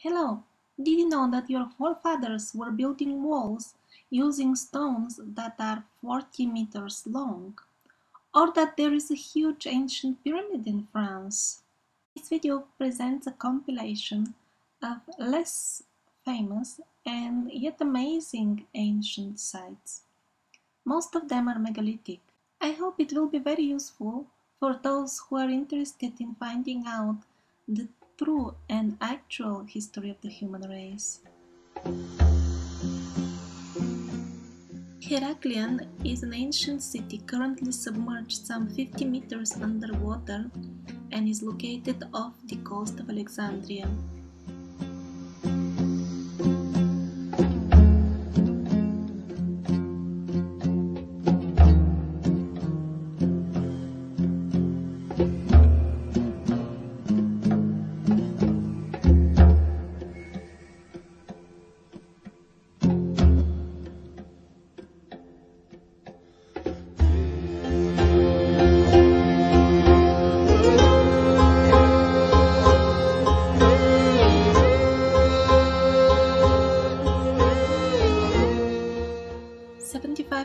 Hello, did you know that your forefathers were building walls using stones that are 40 meters long? Or that there is a huge ancient pyramid in France? This video presents a compilation of less famous and yet amazing ancient sites. Most of them are megalithic. I hope it will be very useful for those who are interested in finding out the true and actual history of the human race. Heraklion is an ancient city currently submerged some 50 meters underwater and is located off the coast of Alexandria.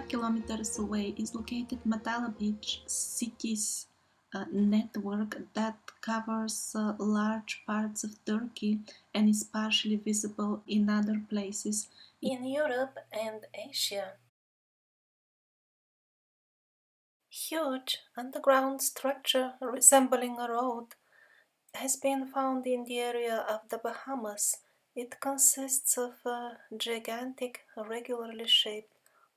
Kilometers away is located Matala Beach city's network that covers large parts of Turkey and is partially visible in other places in Europe and Asia. Huge underground structure resembling a road has been found in the area of the Bahamas. It consists of gigantic, regularly shaped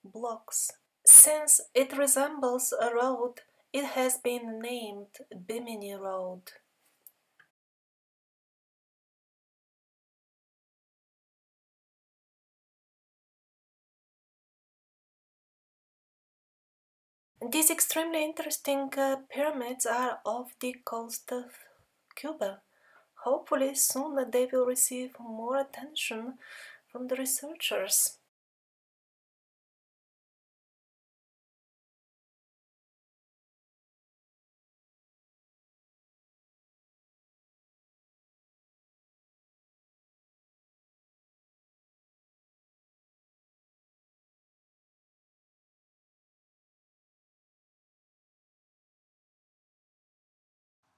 blocks. Since it resembles a road, it has been named Bimini Road. These extremely interesting pyramids are off the coast of Cuba. Hopefully soon they will receive more attention from the researchers.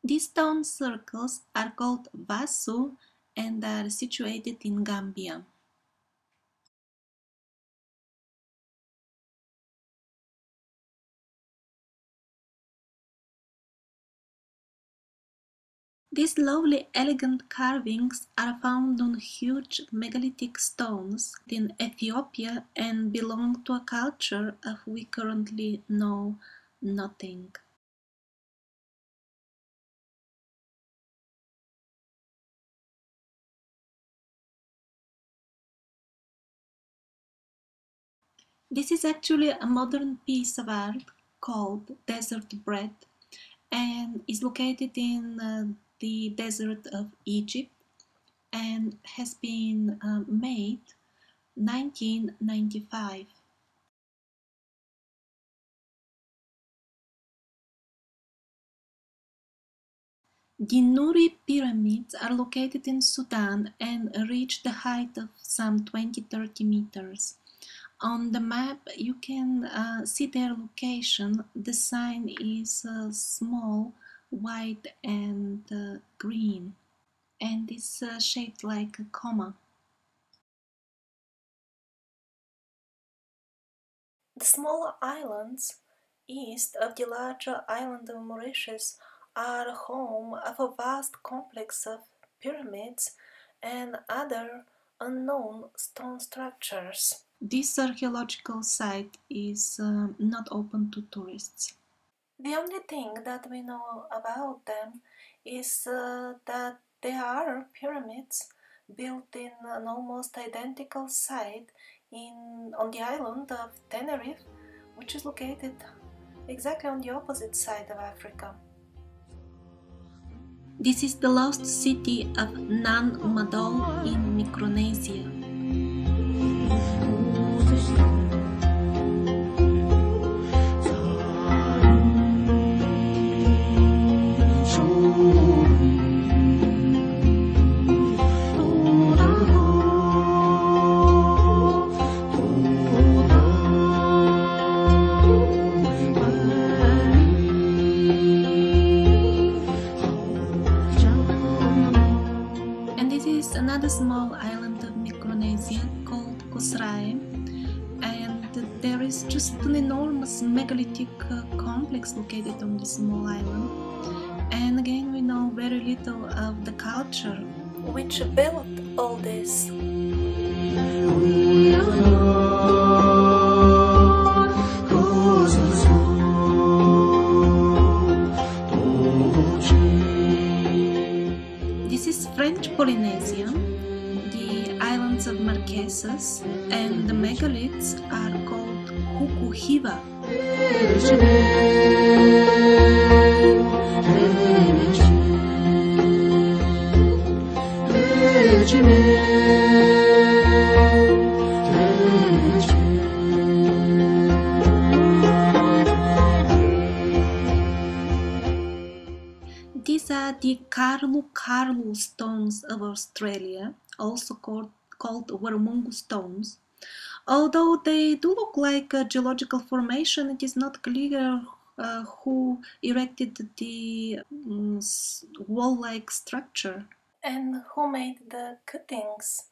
These stone circles are called vasu and are situated in Gambia. These lovely, elegant carvings are found on huge megalithic stones in Ethiopia and belong to a culture of which we currently know nothing. This is actually a modern piece of art called Desert Bread and is located in the desert of Egypt and has been made 1995. The Nuri pyramids are located in Sudan and reach the height of some 20-30 meters. On the map you can see their location. The sign is small, white and green, and is shaped like a comma. The smaller islands east of the larger island of Mauritius are home of a vast complex of pyramids and other unknown stone structures. This archaeological site is not open to tourists. The only thing that we know about them is that there are pyramids built in an almost identical site on the island of Tenerife, which is located exactly on the opposite side of Africa. This is the lost city of Nan Madol in Micronesia. another small island of Micronesia called Kosrae, and there is just an enormous megalithic complex located on this small island. And again, we know very little of the culture which built all this. This is French Polynesia. The islands of Marquesas and the megaliths are called Hukuhiva. These are the Karlu stones of Australia, also called Warramungu stones. Although they do look like a geological formation, it is not clear who erected the wall-like structure. And who made the cuttings,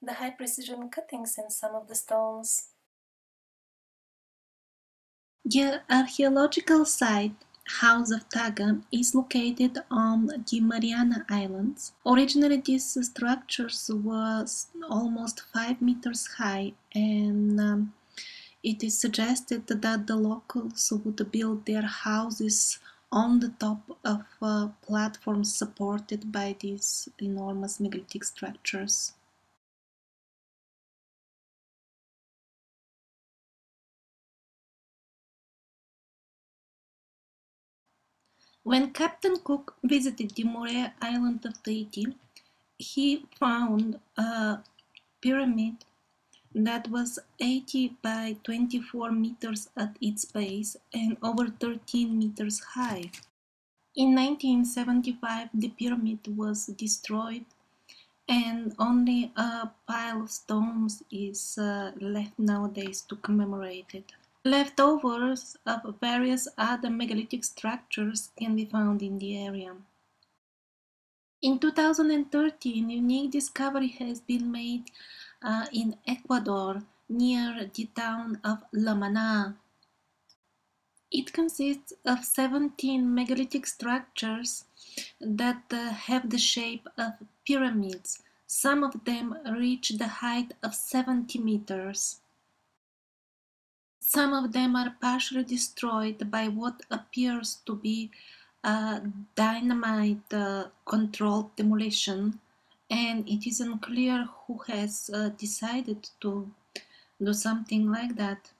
the high-precision cuttings in some of the stones. The archaeological site House of Taga is located on the Mariana Islands. Originally, these structures was almost 5 meters high, and it is suggested that the locals would build their houses on the top of platforms supported by these enormous megalithic structures. When Captain Cook visited the Morea island of Tahiti, he found a pyramid that was 80 by 24 meters at its base and over 13 meters high. In 1975, the pyramid was destroyed and only a pile of stones is left nowadays to commemorate it. Leftovers of various other megalithic structures can be found in the area. In 2013, a unique discovery has been made in Ecuador near the town of La Maná. It consists of 17 megalithic structures that have the shape of pyramids. Some of them reach the height of 70 meters. Some of them are partially destroyed by what appears to be a dynamite-controlled demolition, and it is unclear who has decided to do something like that.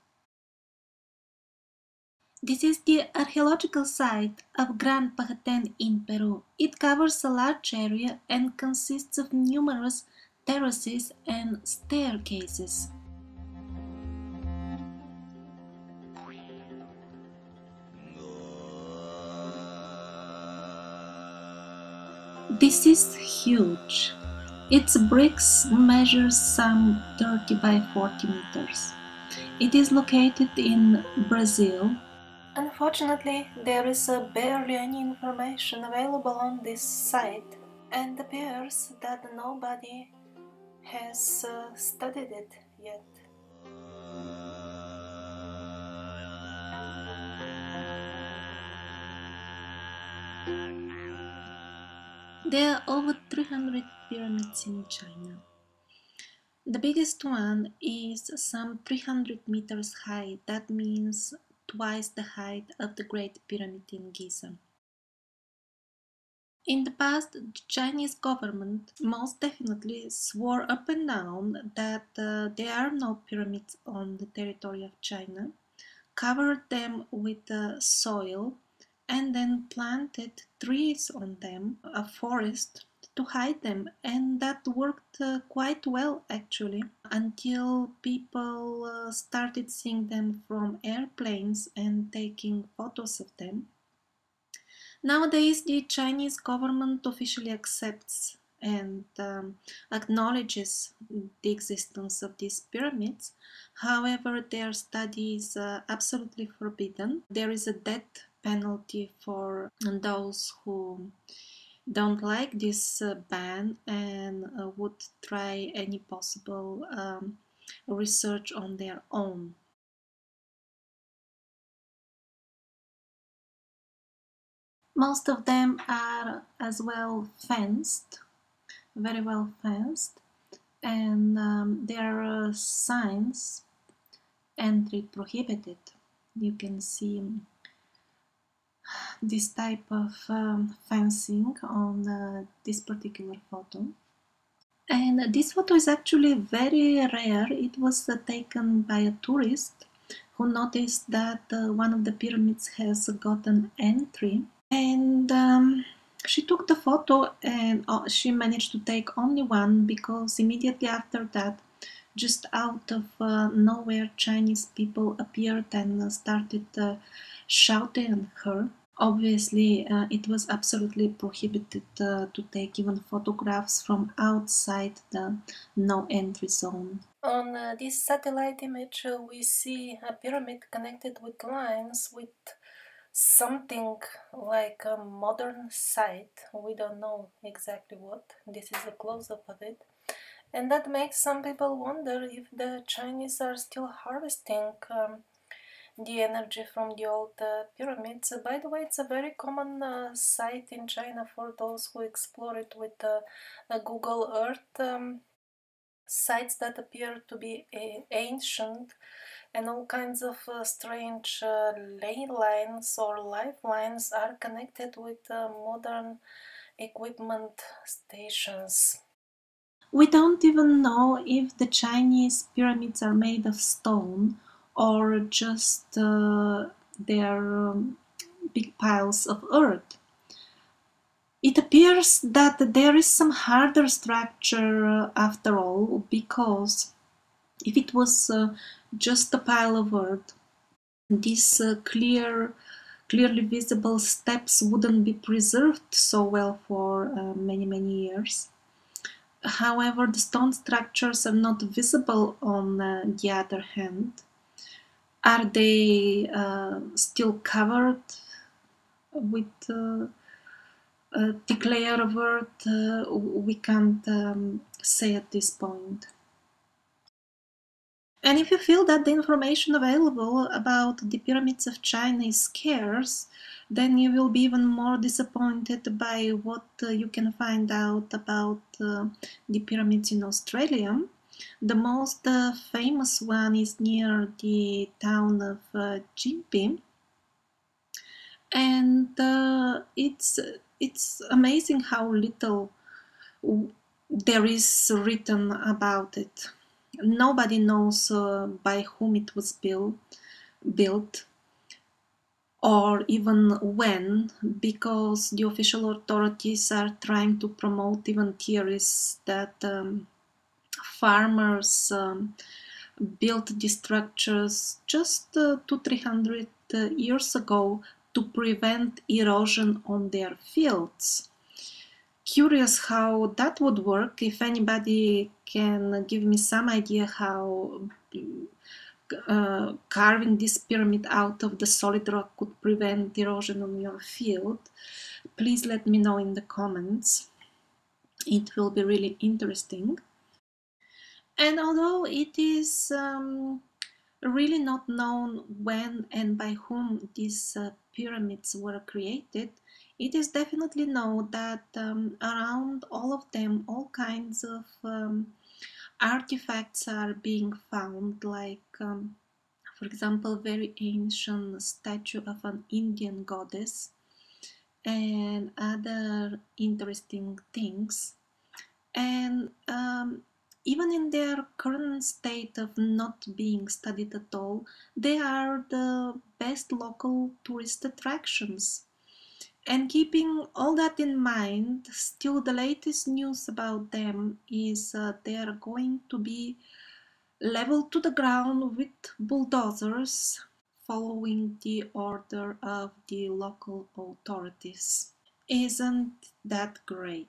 This is the archaeological site of Gran Pajaten in Peru. It covers a large area and consists of numerous terraces and staircases. This is huge. Its bricks measure some 30 by 40 meters. It is located in Brazil. Unfortunately, there is barely any information available on this site, and appears that nobody has studied it yet. There are over 300 pyramids in China. The biggest one is some 300 meters high. That means twice the height of the Great Pyramid in Giza. In the past, the Chinese government most definitely swore up and down that there are no pyramids on the territory of China, covered them with soil, and then planted trees on them, a forest, to hide them, and that worked quite well actually, until people started seeing them from airplanes and taking photos of them. Nowadays, the Chinese government officially accepts and acknowledges the existence of these pyramids. However, their study is absolutely forbidden. There is a death penalty for those who don't like this ban and would try any possible research on their own. Most of them are as well fenced, very well fenced, and there are signs, entry prohibited. You can see this type of fencing on this particular photo. And this photo is actually very rare. It was taken by a tourist who noticed that one of the pyramids has got an entry. And she took the photo and she managed to take only one, because immediately after that, just out of nowhere, Chinese people appeared and started shouting at her. Obviously, it was absolutely prohibited to take even photographs from outside the no entry zone. On this satellite image, we see a pyramid connected with lines with something like a modern site. We don't know exactly what. This is a close-up of it. And that makes some people wonder if the Chinese are still harvesting the energy from the old pyramids. By the way, it's a very common site in China for those who explore it with Google Earth. Sites that appear to be ancient, and all kinds of strange ley lines or lifelines are connected with modern equipment stations. We don't even know if the Chinese pyramids are made of stone or just they're big piles of earth. It appears that there is some harder structure after all, because if it was just a pile of earth, these clearly visible steps wouldn't be preserved so well for many years. However, the stone structures are not visible on the other hand. Are they still covered with a thick layer of earth? We can't say at this point. And if you feel that the information available about the pyramids of China is scarce, then you will be even more disappointed by what you can find out about the pyramids in Australia. The most famous one is near the town of Gympie, and it's amazing how little there is written about it. Nobody knows by whom it was built, or even when, because the official authorities are trying to promote even theories that farmers built these structures just 200-300 years ago to prevent erosion on their fields. Curious how that would work. If anybody can give me some idea how carving this pyramid out of the solid rock could prevent erosion on your field, please let me know in the comments. It will be really interesting. And although it is really not known when and by whom these pyramids were created, it is definitely known that around all of them, all kinds of artifacts are being found, like, for example, very ancient statue of an Indian goddess and other interesting things. And even in their current state of not being studied at all, they are the best local tourist attractions. And keeping all that in mind, still the latest news about them is they are going to be leveled to the ground with bulldozers, following the order of the local authorities. Isn't that great?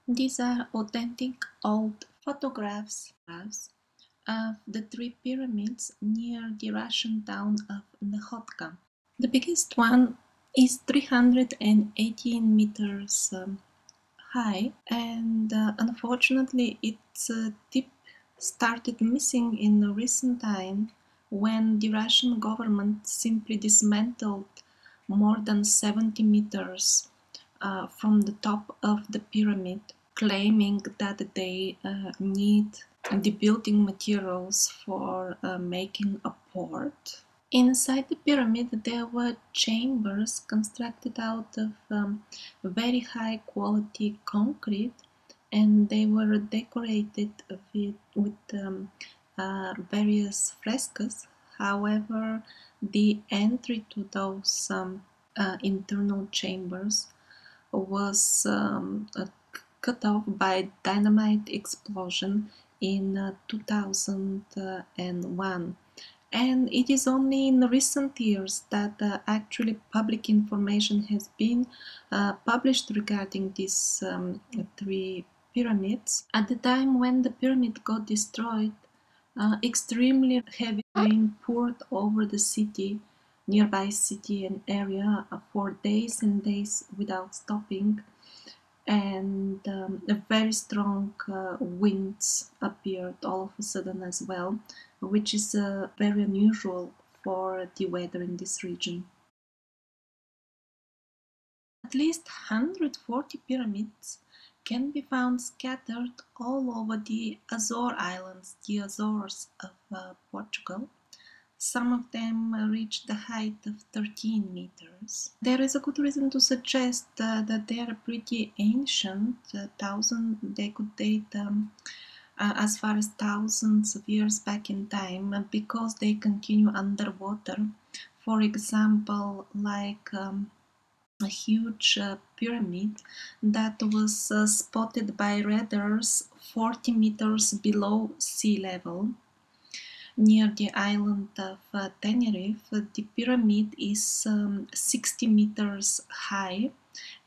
These are authentic old photographs of the three pyramids near the Russian town of Nakhodka. The biggest one is 318 meters high, and unfortunately its tip started missing in recent time when the Russian government simply dismantled more than 70 meters from the top of the pyramid, claiming that they need the building materials for making a port. Inside the pyramid there were chambers constructed out of very high quality concrete, and they were decorated with various frescoes. However, the entry to those internal chambers was cut off by dynamite explosion in 2001. And it is only in recent years that actually public information has been published regarding these three pyramids. At the time when the pyramid got destroyed, extremely heavy rain poured over the city, nearby city and area for days and days without stopping, and very strong winds appeared all of a sudden as well, which is very unusual for the weather in this region. At least 140 pyramids can be found scattered all over the Azore Islands, the Azores of Portugal. Some of them reach the height of 13 meters. There is a good reason to suggest that they are pretty ancient. They could date as far as thousands of years back in time, because they continue underwater. For example, like a huge pyramid that was spotted by radars 40 meters below sea level near the island of Tenerife. The pyramid is 60 meters high,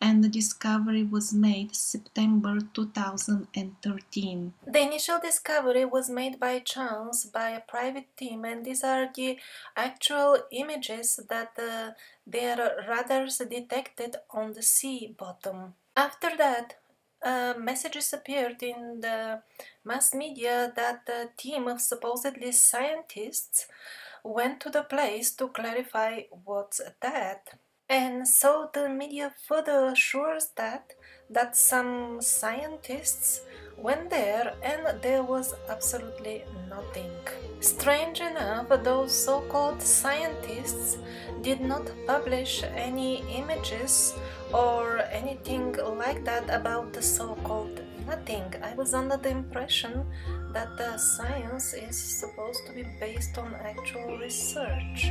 and the discovery was made September 2013. The initial discovery was made by chance by a private team, and these are the actual images that their radars detected on the sea bottom. After that, messages appeared in the mass media that a team of supposedly scientists went to the place to clarify what's that. And so the media further assures that some scientists went there and there was absolutely nothing. Strange enough, those so-called scientists did not publish any images or anything like that about the so-called nothing. I was under the impression that the science is supposed to be based on actual research.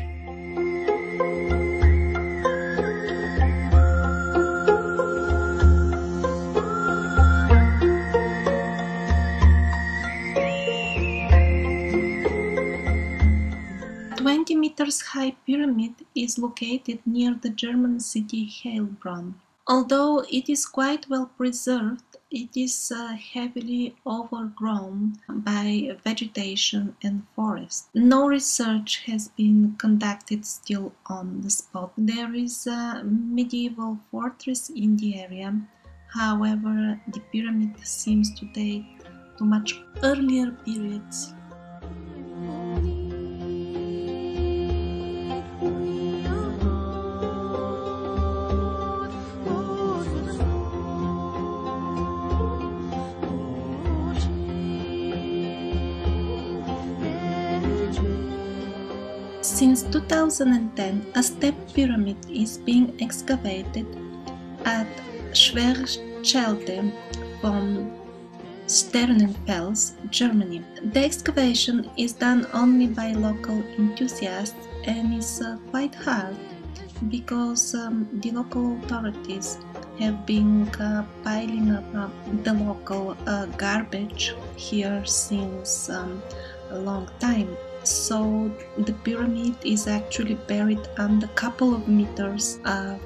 The 20 meters high pyramid is located near the German city Heilbronn. Although it is quite well preserved, it is heavily overgrown by vegetation and forest. No research has been conducted still on the spot. There is a medieval fortress in the area. However, the pyramid seems to date to much earlier periods. Since 2010, a step pyramid is being excavated at Schwerschelte from Sternenfels, Germany. The excavation is done only by local enthusiasts and is quite hard because the local authorities have been piling up the local garbage here since a long time. So the pyramid is actually buried under a couple of meters of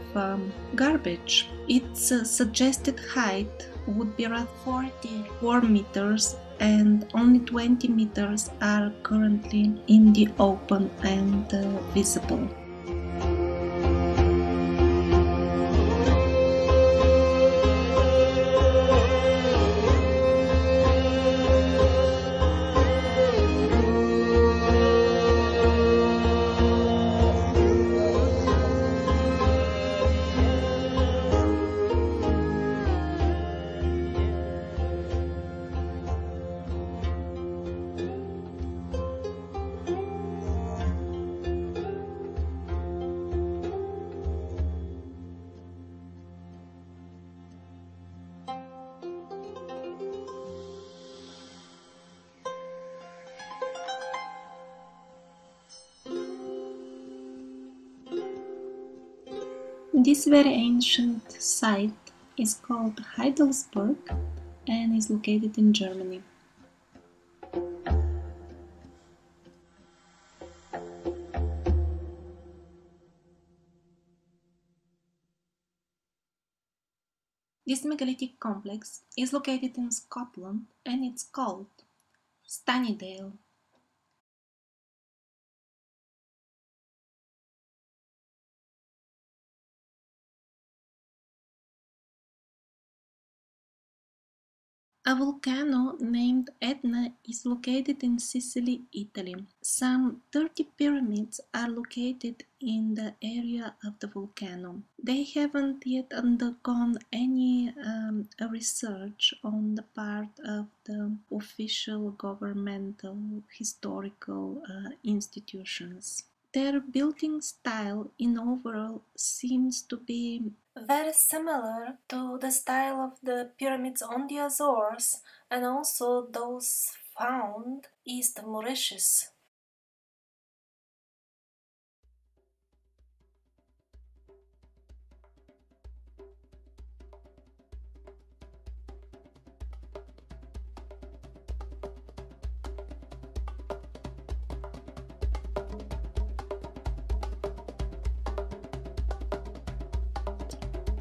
garbage. Its suggested height would be around 44 meters, and only 20 meters are currently in the open and visible. This very ancient site is called Heidelsberg and is located in Germany. This megalithic complex is located in Scotland and it's called Stanidale. A volcano named Etna is located in Sicily, Italy. Some 30 pyramids are located in the area of the volcano. They haven't yet undergone any research on the part of the official governmental historical institutions. Their building style in overall seems to be very similar to the style of the pyramids on the Azores and also those found east of Mauritius.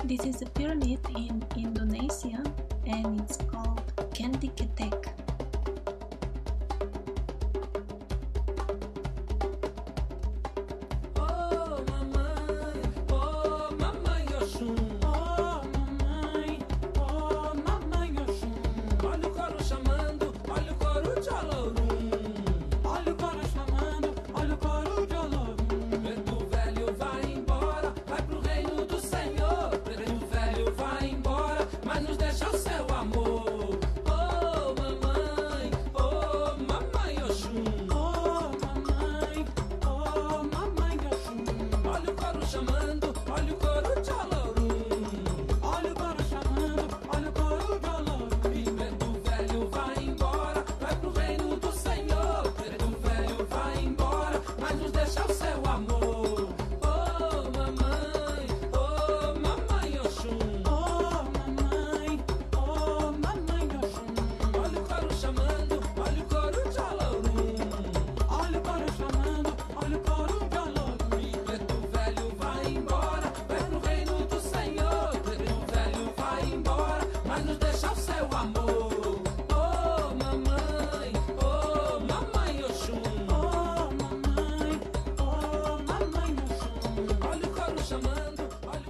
This is a pyramid in Indonesia and it's called Kendiketek.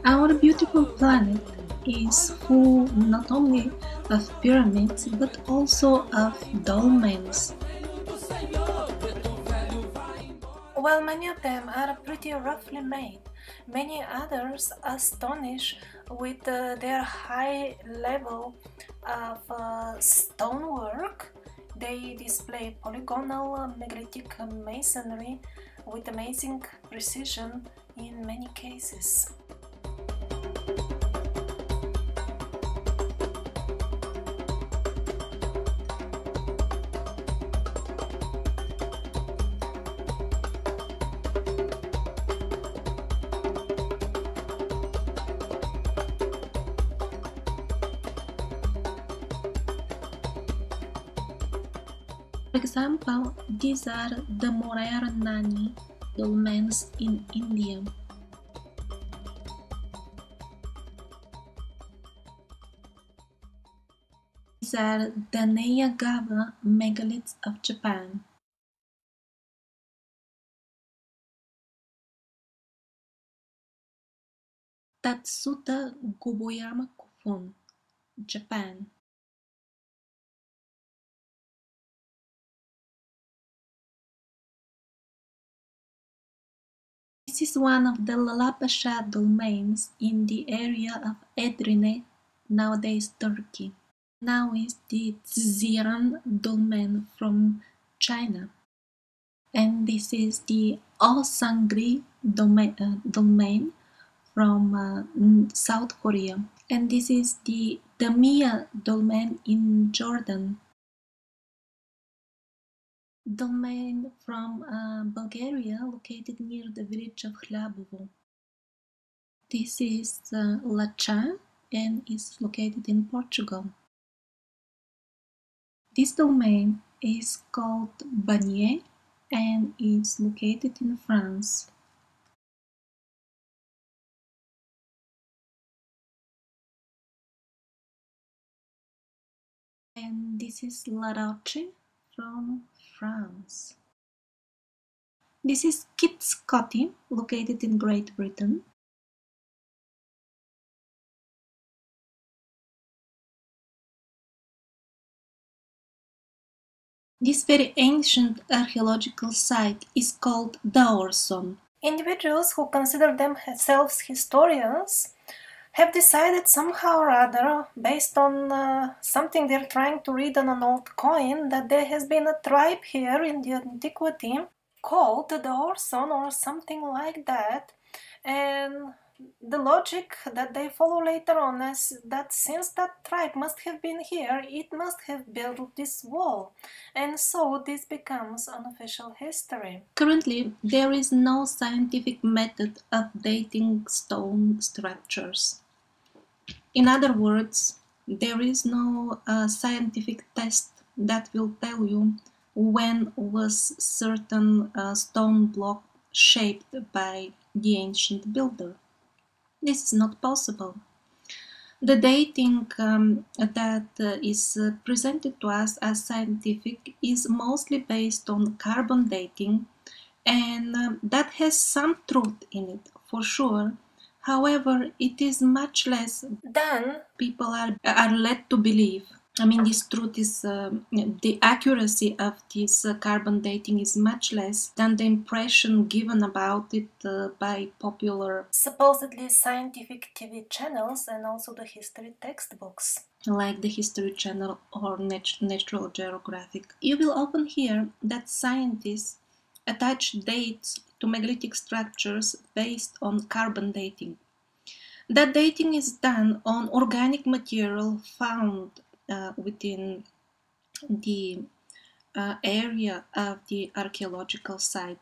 Our beautiful planet is full not only of pyramids but also of dolmens. While many of them are pretty roughly made, many others astonish with their high level of stonework. They display polygonal megalithic masonry with amazing precision in many cases. For example, these are the Morernani dolmens in India. These are the Neyagawa megaliths of Japan. Tatsuta Goboyama Kofun, Japan. This is one of the Lalapasha dolmens in the area of Edirne, nowadays Turkey. Now is the Tzziran dolmen from China. And this is the Osangri dolmen from South Korea. And this is the Damia dolmen in Jordan. Dolmen from Bulgaria, located near the village of Hlabovo. This is Lachan and is located in Portugal. This domain is called Bagné and is located in France. And this is La Roche from France. This is Kitts Coty, located in Great Britain. This very ancient archaeological site is called Daorson. Individuals who consider themselves historians have decided somehow or other, based on something they're trying to read on an old coin, that there has been a tribe here in the antiquity called the Daorson or something like that, and the logic that they follow later on is that since that tribe must have been here, it must have built this wall, and so this becomes unofficial history. Currently, there is no scientific method of dating stone structures. In other words, there is no scientific test that will tell you when was certain stone block shaped by the ancient builder. This is not possible. The dating that is presented to us as scientific is mostly based on carbon dating, and that has some truth in it, for sure. However, it is much less than people are led to believe. I mean, this truth is the accuracy of this carbon dating is much less than the impression given about it by popular, supposedly scientific TV channels and also the history textbooks, like the History Channel or Natural Geographic. You will often hear that scientists attach dates to megalithic structures based on carbon dating. That dating is done on organic material found within the area of the archaeological site.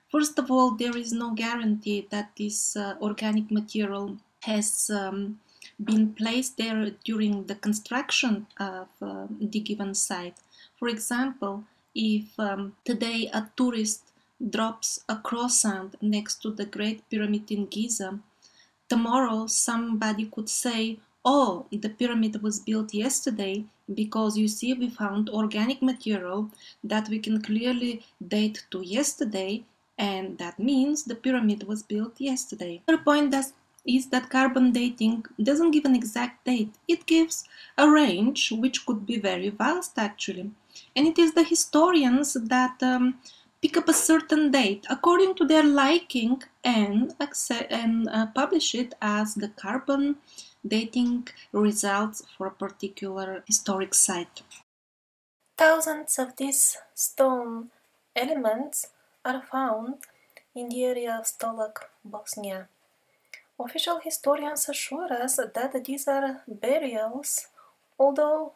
First of all, there is no guarantee that this organic material has been placed there during the construction of the given site. For example, if today a tourist drops a croissant next to the Great Pyramid in Giza, tomorrow somebody could say, oh, the pyramid was built yesterday because you see we found organic material that we can clearly date to yesterday, and that means the pyramid was built yesterday. The point is that carbon dating doesn't give an exact date. It gives a range which could be very vast actually. And it is the historians that pick up a certain date according to their liking and publish it as the carbon dating results for a particular historic site. Thousands of these stone elements are found in the area of Stolac, Bosnia. Official historians assure us that these are burials, although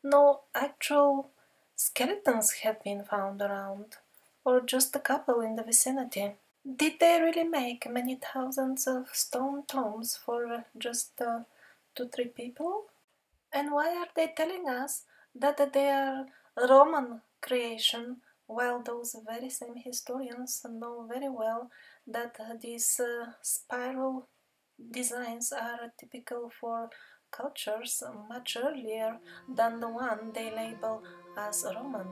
no actual skeletons have been found around, or just a couple in the vicinity. Did they really make many thousands of stone tombs for just 2-3 people? And why are they telling us that they are Roman creation, while those very same historians know very well that these spiral designs are typical for cultures much earlier than the one they label as Roman?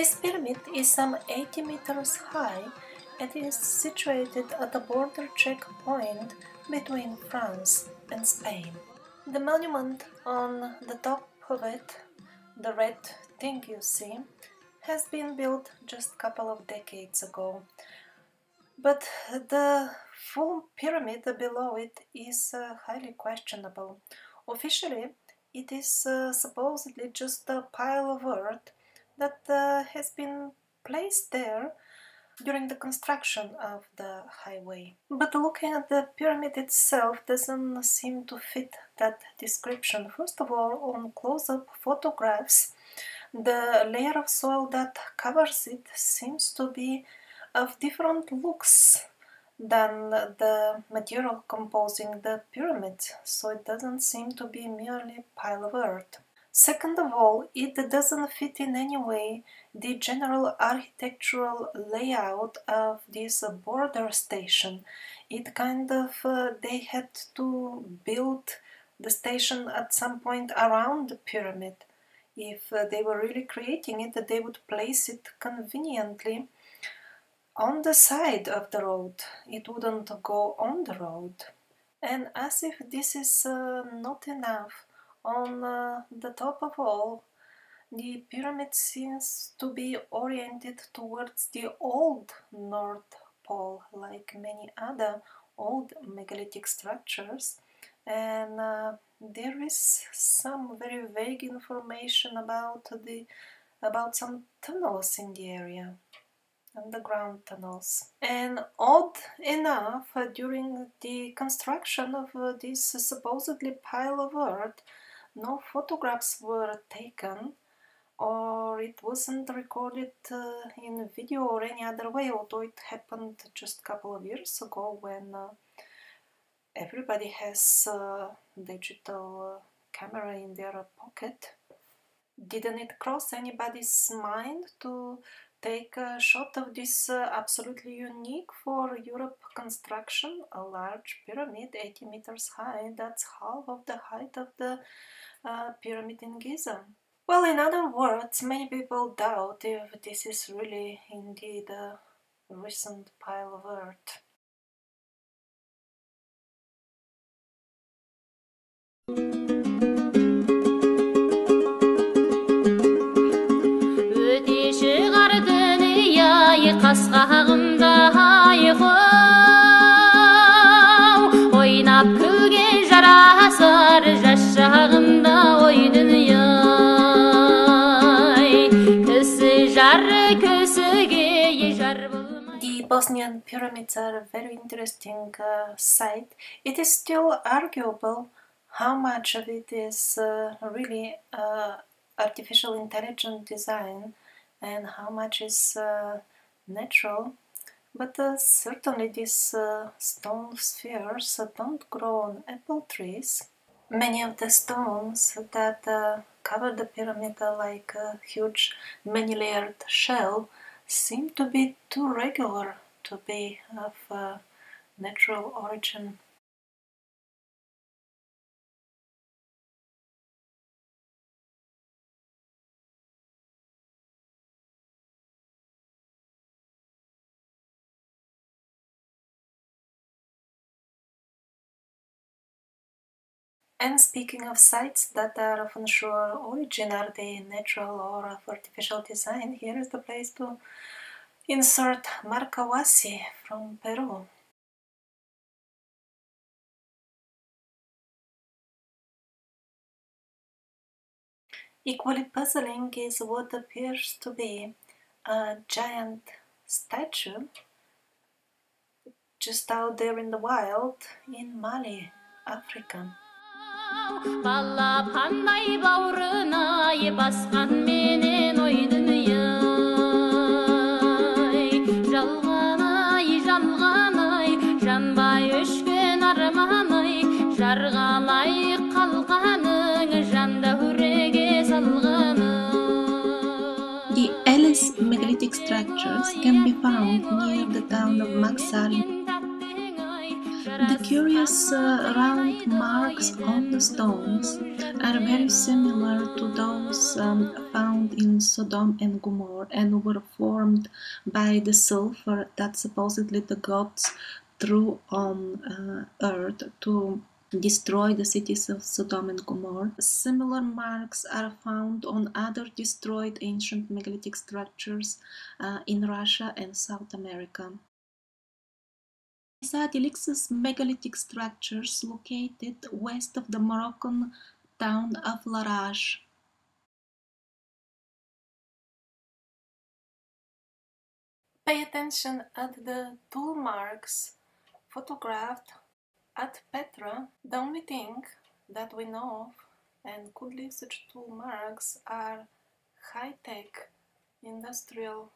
This pyramid is some 80 meters high and is situated at a border checkpoint between France and Spain. The monument on the top of it, the red thing you see, has been built just a couple of decades ago. But the full pyramid below it is highly questionable. Officially, it is supposedly just a pile of earth that has been placed there during the construction of the highway. But looking at the pyramid itself doesn't seem to fit that description. First of all, on close-up photographs, the layer of soil that covers it seems to be of different looks than the material composing the pyramid, so it doesn't seem to be merely a pile of earth. Second of all, it doesn't fit in any way the general architectural layout of this border station. It kind of, they had to build the station at some point around the pyramid. If they were really creating it, they would place it conveniently on the side of the road. It wouldn't go on the road. And as if this is not enough, on the top of all, the pyramid seems to be oriented towards the old North Pole, like many other old megalithic structures, and there is some very vague information about some tunnels in the area, underground tunnels. And odd enough, during the construction of this supposedly pile of earth, no photographs were taken, or it wasn't recorded in video or any other way, although it happened just a couple of years ago when everybody has a digital camera in their pocket. Didn't it cross anybody's mind to take a shot of this absolutely unique for Europe construction, a large pyramid 80 meters high? That's half of the height of the pyramid in Giza. Well, in other words, many people doubt if this is really indeed a recent pile of earth. The Bosnian pyramids are a very interesting sight. It is still arguable how much of it is really artificial intelligent design and how much is natural, but certainly these stone spheres don't grow on apple trees. Many of the stones that cover the pyramid like a huge many-layered shell seem to be too regular to be of natural origin. And speaking of sites that are of unsure origin, are they natural or of artificial design, here is the place to insert Marcahuasi from Peru. Equally puzzling is what appears to be a giant statue just out there in the wild in Mali, Africa. The Ellis megalithic structures can be found near the town of Maxar. The curious round marks on the stones are very similar to those found in Sodom and Gomorrah and were formed by the sulfur that supposedly the gods threw on earth to destroy the cities of Sodom and Gomorrah. Similar marks are found on other destroyed ancient megalithic structures in Russia and South America. Elixir's megalithic structures located west of the Moroccan town of Laraj. Pay attention at the tool marks photographed at Petra. The only thing that we know of and could leave such tool marks are high-tech industrial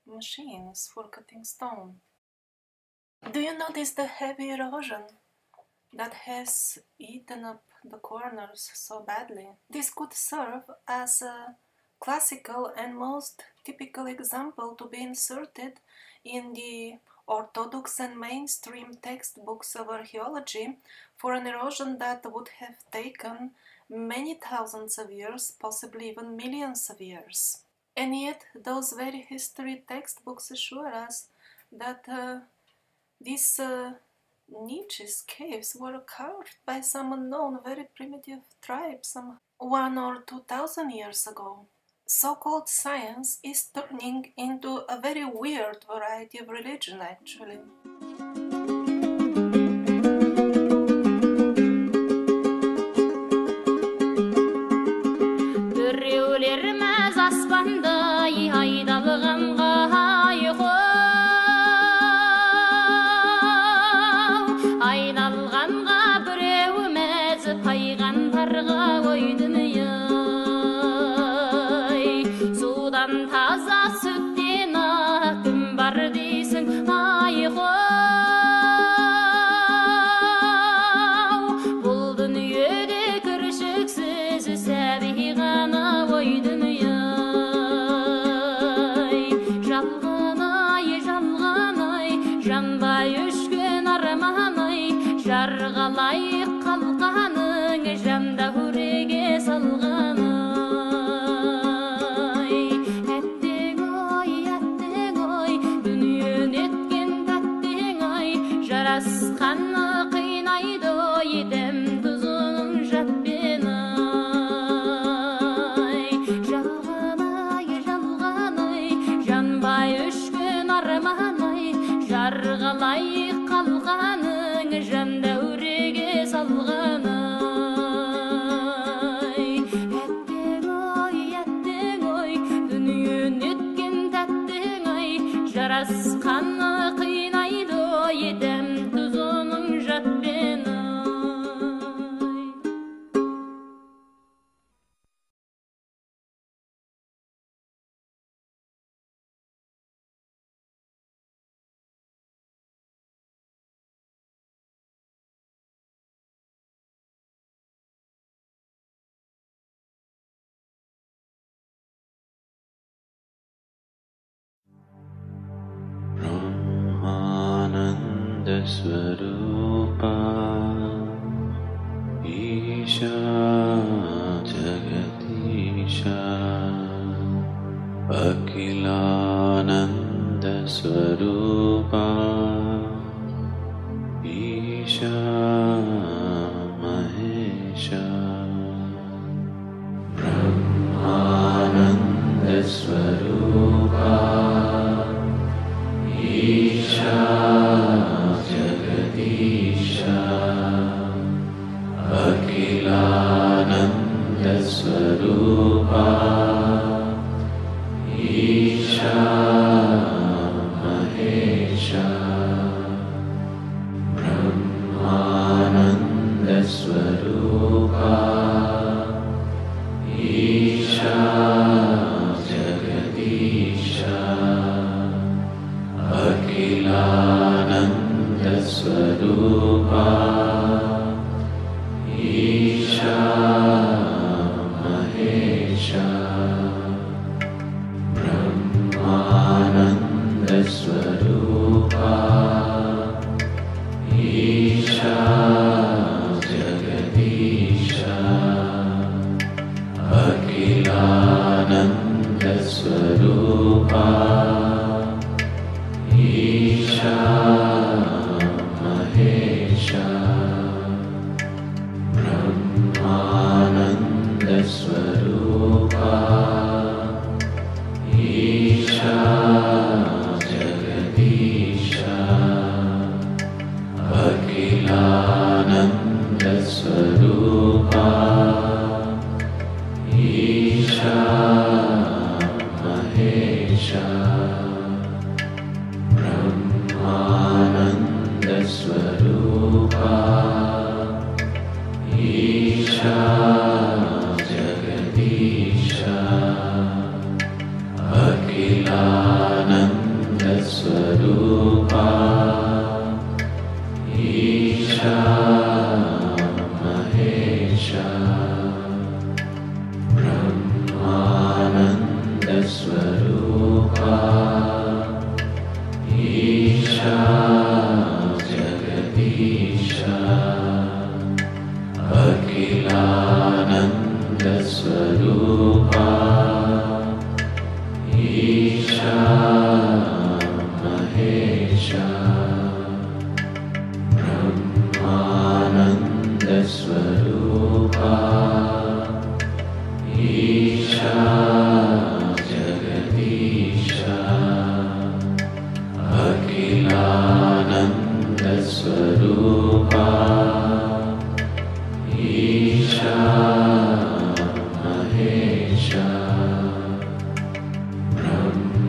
machines for cutting stone. Do you notice the heavy erosion that has eaten up the corners so badly? This could serve as a classical and most typical example to be inserted in the orthodox and mainstream textbooks of archaeology for an erosion that would have taken many thousands of years, possibly even millions of years. And yet those very history textbooks assure us that these niches, caves, were carved by some unknown, very primitive tribe some 1,000 or 2,000 years ago. So-called science is turning into a very weird variety of religion, actually. Swarupa Isha Jagadisha Akhilananda Swarupa Isha Mahesha Brahmananda Swarupa Isha Akhilananda Swarupa Isha Mahesha Brahmananda Swarupa Isha Jagadisha Akhilananda Swarupa Isha Mahesha Brahmananda Swarupa Isha Isha Mahesha Brahmananda Swarupa Isha Jagadisha Akhilananda Swarupa Isha Mahesha Brahmananda Swarupa Isha Jagadisha Akhilananda Swarupa Isha Mahesha Brahmananda Swarupa Isha Jagadisha Akhilananda Swarupa Isha Mahesha Brahmananda Swarupa Isha Jagadisha Akhilananda Swarupa Isha Mahesha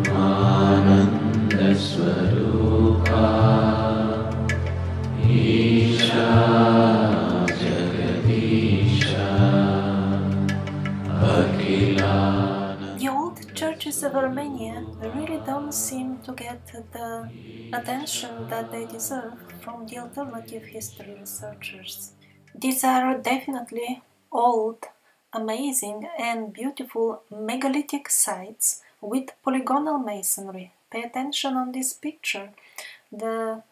Brahmananda Swarupa Isha Jagadisha Akhilananda. The old churches of Armenia really don't seem to get the attention that they deserve from the alternative history researchers. These are definitely old, amazing and beautiful megalithic sites with polygonal masonry. Pay attention on this picture. The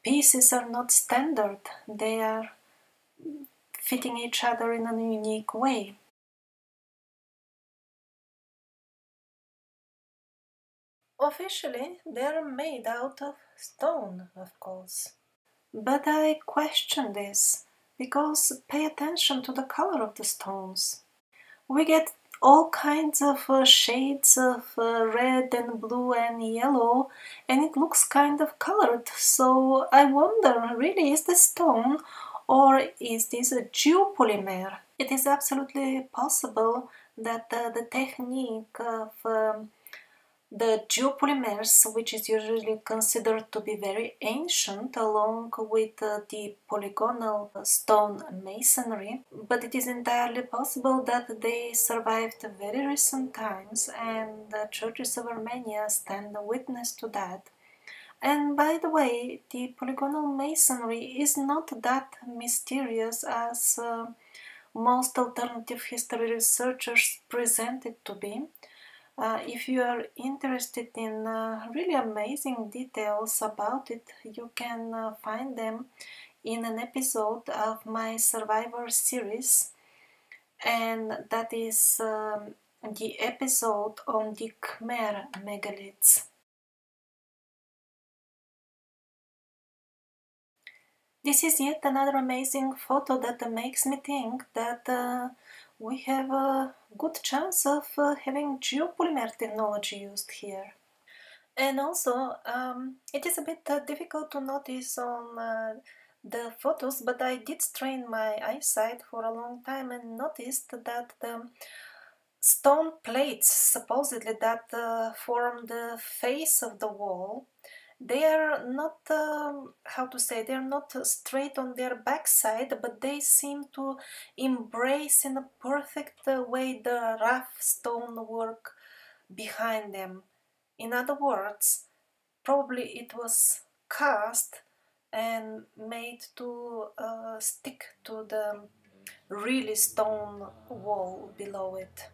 pieces are not standard, they are fitting each other in a unique way. Officially, they are made out of stone, of course. But I question this, because pay attention to the color of the stones. We get all kinds of shades of red and blue and yellow, and it looks kind of colored, so I wonder, really, is this stone or is this a geopolymer? It is absolutely possible that the technique of the geopolymers, which is usually considered to be very ancient, along with the polygonal stone masonry, but it is entirely possible that they survived very recent times, and the churches of Armenia stand witness to that. And by the way, the polygonal masonry is not that mysterious as most alternative history researchers present it to be. If you are interested in really amazing details about it, you can find them in an episode of my Survivor series, and that is the episode on the Khmer megaliths. This is yet another amazing photo that makes me think that we have a good chance of having geopolymer technology used here. And also, it is a bit difficult to notice on the photos, but I did strain my eyesight for a long time and noticed that the stone plates, supposedly, that form the face of the wall, they are not, they are not straight on their backside, but they seem to embrace in a perfect way the rough stonework behind them. In other words, probably it was cast and made to stick to the really stone wall below it.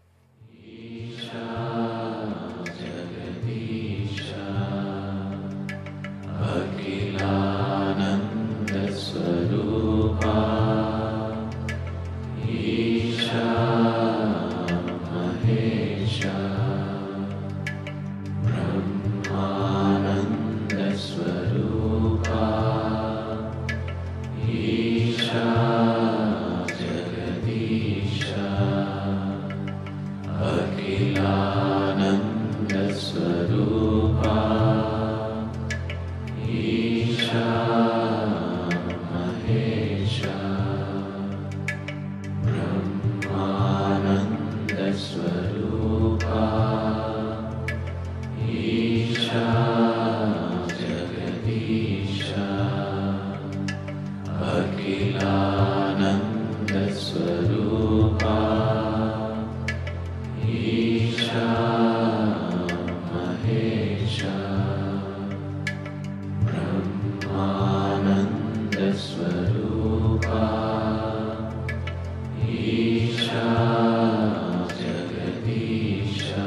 Akhilananda Swarupa Isha Mahesha Brahmananda Swarupa Swarupa Isha Jagadisha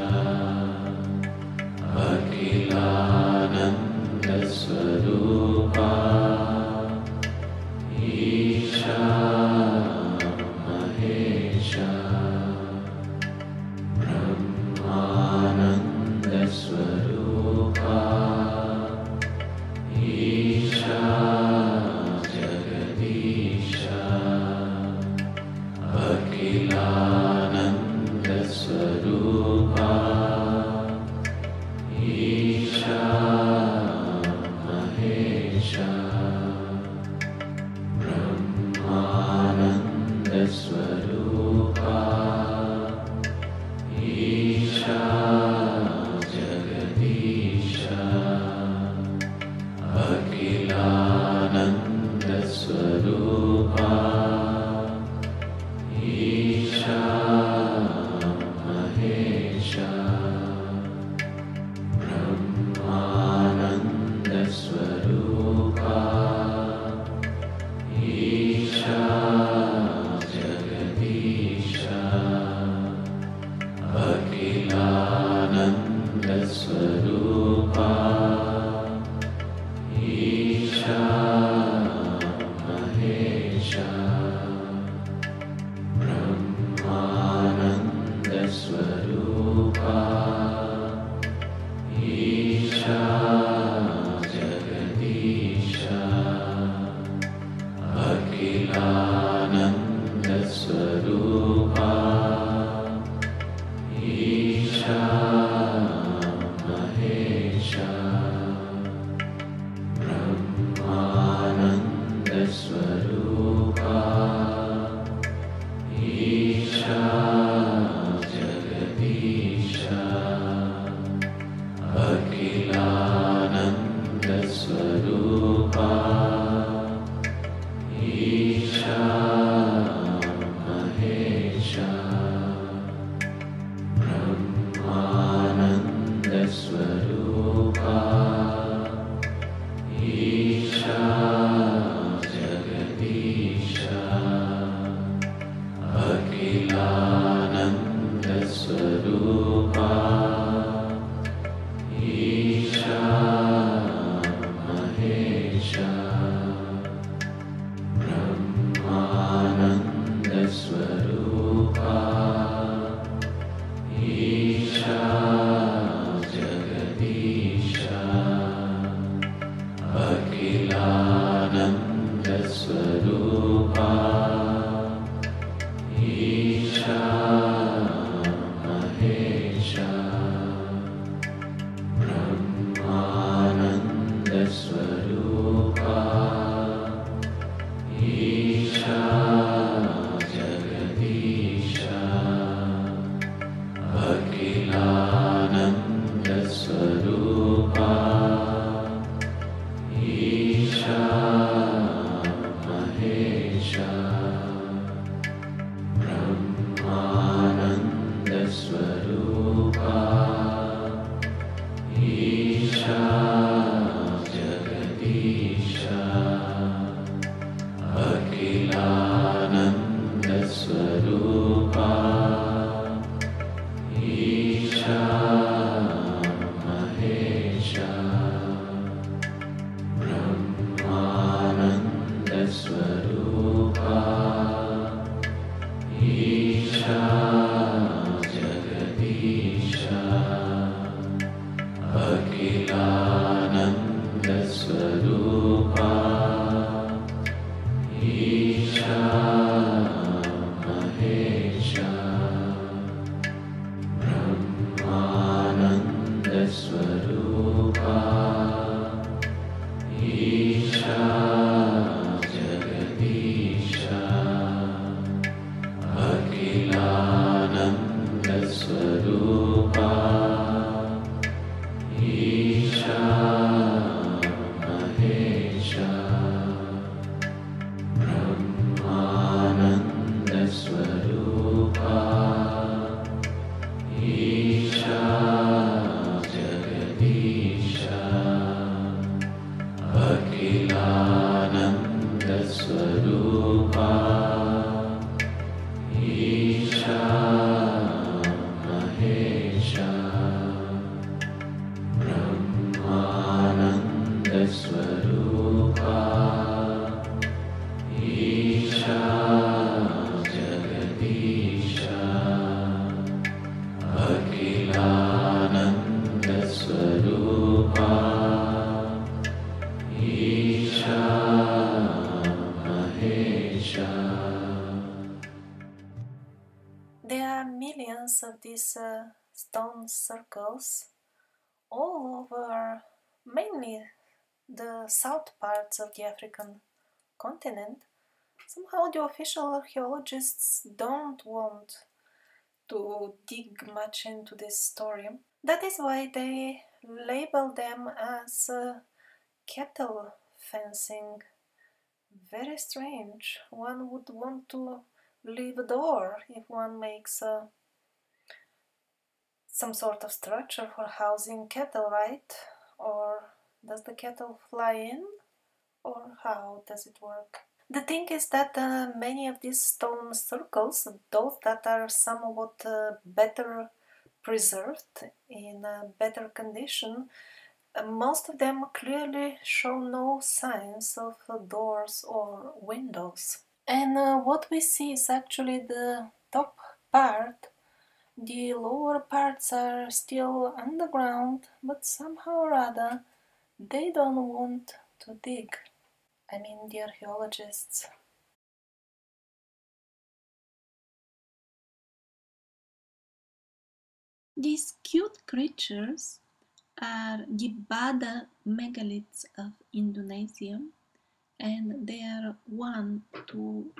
Akhilanand Swarupa Isha Mahesha Brahmanand Swarupa Isha Jagadisha Akhilanand Swarupa Isha Mahesha Brahmanand Swarupa Isha Jagadisha Akhilanand Swarupa Isha Mahesha Brahmanand Swarupa Isha Jagadisha Akhilanand Swarupa Isha Mahesha Brahmanand Swarupa Isha Jagadisha Akhilanand Swarupa Isha Mahesha Brahmanand Swarupa Isha Jagadisha Akhilanand Swarupa Isha Mahesha Brahmanand Swarupa Isha Jagadisha Akhilanand Swarupa Isha Mahesha Brahmanand Swarupa Isha Jagadisha Akhilanand Swarupa Isha Mahesha Brahmanand Swarupa Isha Jagadisha Akhilanand Swarupa Isha Mahesha Brahmanand Swarupa Isha Jagadisha Akhilanand Swarupa Isha Mahesha Brahmanand Swarupa Isha Jagadisha Akhilanand Swarupa Isha Mahesha Brahmanand Swarupa Isha Jagadisha Akhilanand Swarupa Isha Mahesha Brahmanand Swarupa Isha Jagadisha Akhilanand Swarupa Isha Mahesha Brahmanand Swarupa Isha Jagadisha Akhilanand Swarupa Isha Mahesha. There are millions of these stone circles all over, mainly the south parts of the African continent. Somehow the official archaeologists don't want to dig much into this story. That is why they label them as cattle fencing. Very strange. One would want to leave a door if one makes some sort of structure for housing cattle, right? Or does the cattle fly in? Or how does it work? The thing is that many of these stone circles, those that are somewhat better preserved, in better condition, most of them clearly show no signs of doors or windows. And what we see is actually the top part. The lower parts are still underground, but somehow or other they don't want to dig. I mean the archaeologists. These cute creatures are the Bada megaliths of Indonesia, and they are 1 to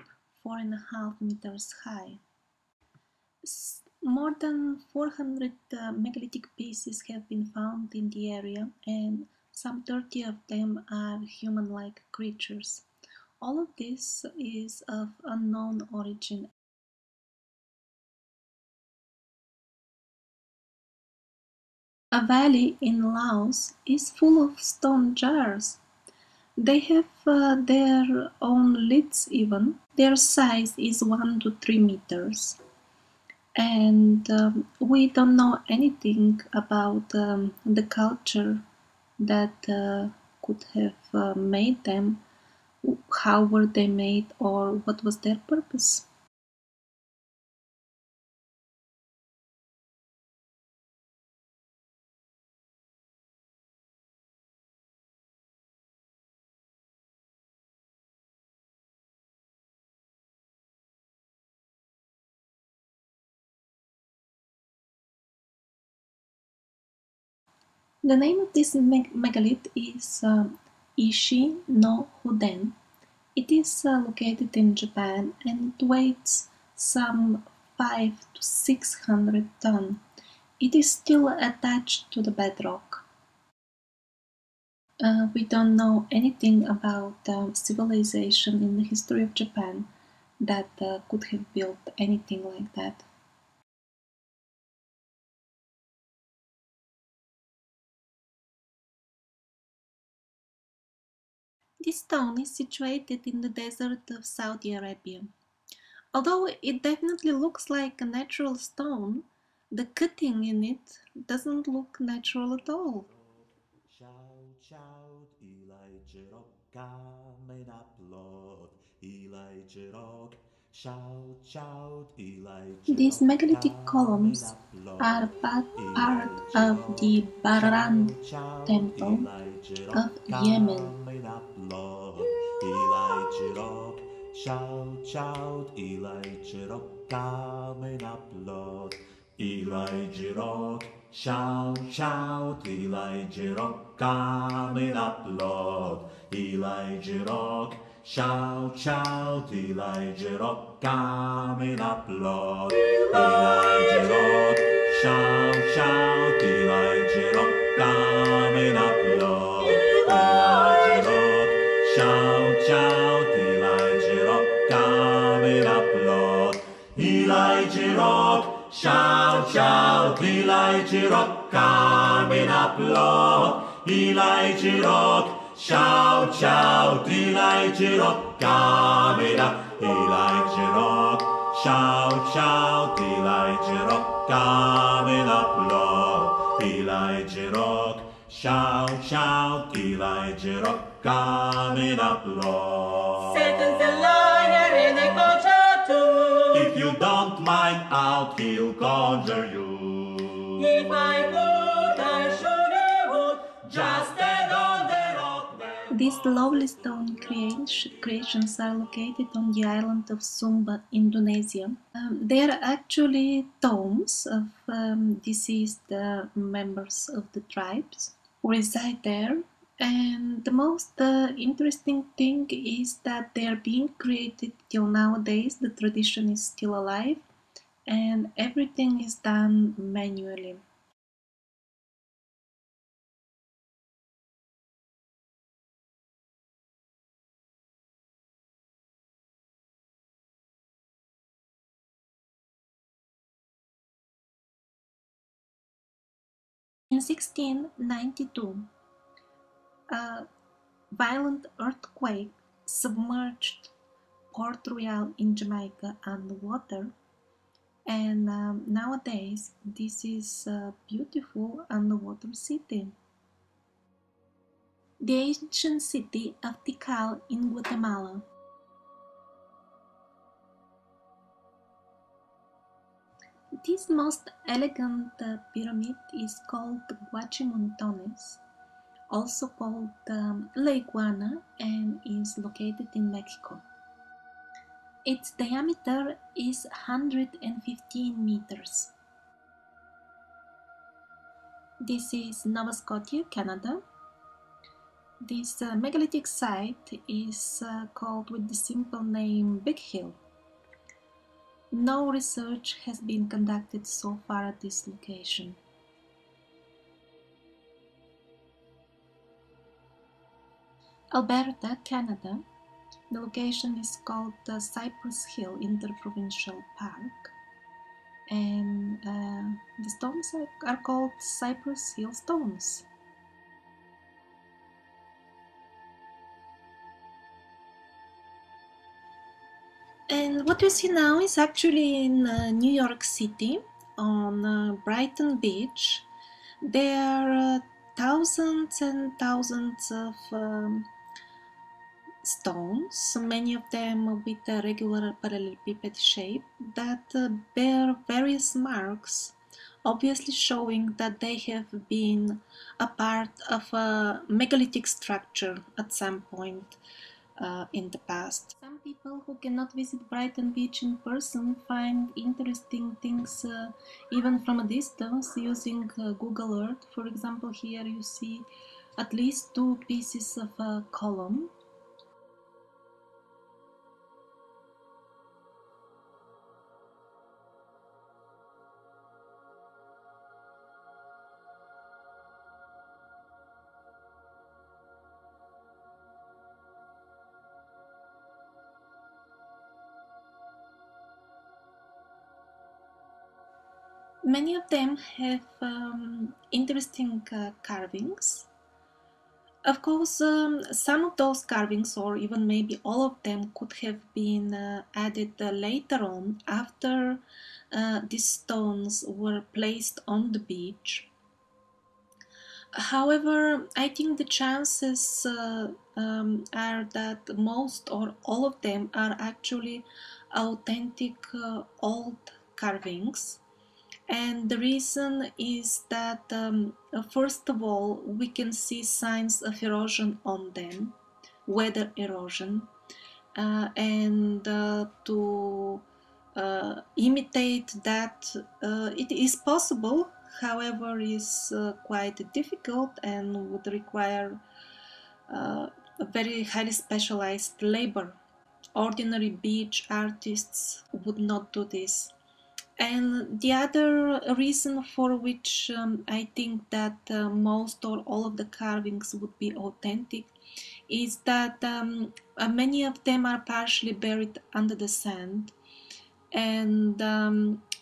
4.5 meters high. More than 400 megalithic pieces have been found in the area, and some 30 of them are human-like creatures. All of this is of unknown origin. A valley in Laos is full of stone jars. They have their own lids even. Their size is 1 to 3 meters. And we don't know anything about the culture that could have made them, how were they made, or what was their purpose. The name of this megalith is Ishi no Huden. It is located in Japan and it weighs some 5 to 600 tons. It is still attached to the bedrock. We don't know anything about civilization in the history of Japan that could have built anything like that. This town is situated in the desert of Saudi Arabia. Although it definitely looks like a natural stone, the cutting in it doesn't look natural at all. These megalithic columns are part of the Baran temple of Yemen. Shout, shout, Elijah Rock, coming up, Lord. Elijah Rock, shout, shout, Elijah Rock, coming up, Lord. Elijah Rock, shout, shout, Elijah Rock, coming up, Lord. Elijah Rock, shout, shout, Elijah Rock, coming up, Lord. Elijah Rock, shout, Shout, shout, Elijah Rock, Camera, Elijah Rock. Shout, shout, Elijah Rock, Camera, Lord, Elijah Rock. Shout, shout, Elijah Rock, Camera, Lord. Satan's a liar and a conjure too. If you don't mind out, he'll conjure you. If I could, I should would Just stand on the rock there. These lovely stone creations are located on the island of Sumba, Indonesia. They are actually tombs of deceased members of the tribes who reside there. And the most interesting thing is that they are being created till nowadays. The tradition is still alive and everything is done manually. In 1692, a violent earthquake submerged Port Royal in Jamaica underwater, and nowadays this is a beautiful underwater city. The ancient city of Tikal in Guatemala. This most elegant pyramid is called Guachimontones, also called La Iguana, and is located in Mexico. Its diameter is 115 meters. This is Nova Scotia, Canada. This megalithic site is called with the simple name Big Hill. No research has been conducted so far at this location. Alberta, Canada. The location is called Cypress Hill Interprovincial Park, and the stones are called Cypress Hill stones. And what you see now is actually in New York City on Brighton Beach. There are thousands and thousands of stones, many of them with a regular parallelepiped shape, that bear various marks, obviously showing that they have been a part of a megalithic structure at some point in the past. Some people who cannot visit Brighton Beach in person find interesting things even from a distance using Google Earth. For example, here you see at least two pieces of a column. Many of them have interesting carvings. Of course, some of those carvings, or even maybe all of them, could have been added later on after these stones were placed on the beach. However, I think the chances are that most or all of them are actually authentic old carvings. And the reason is that, first of all, we can see signs of erosion on them, weather erosion, and to imitate that, it is possible, however, is quite difficult and would require a very highly specialized labor. Ordinary beach artists would not do this. And the other reason for which I think that most or all of the carvings would be authentic is that many of them are partially buried under the sand. And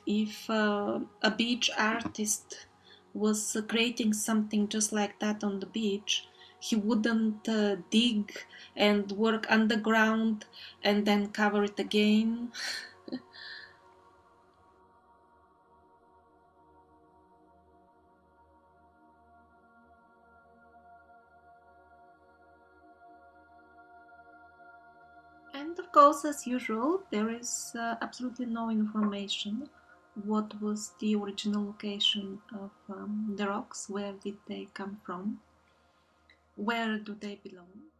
if a beach artist was creating something just like that on the beach, he wouldn't dig and work underground and then cover it again. And of course, as usual, there is absolutely no information what was the original location of the rocks, where did they come from, where do they belong.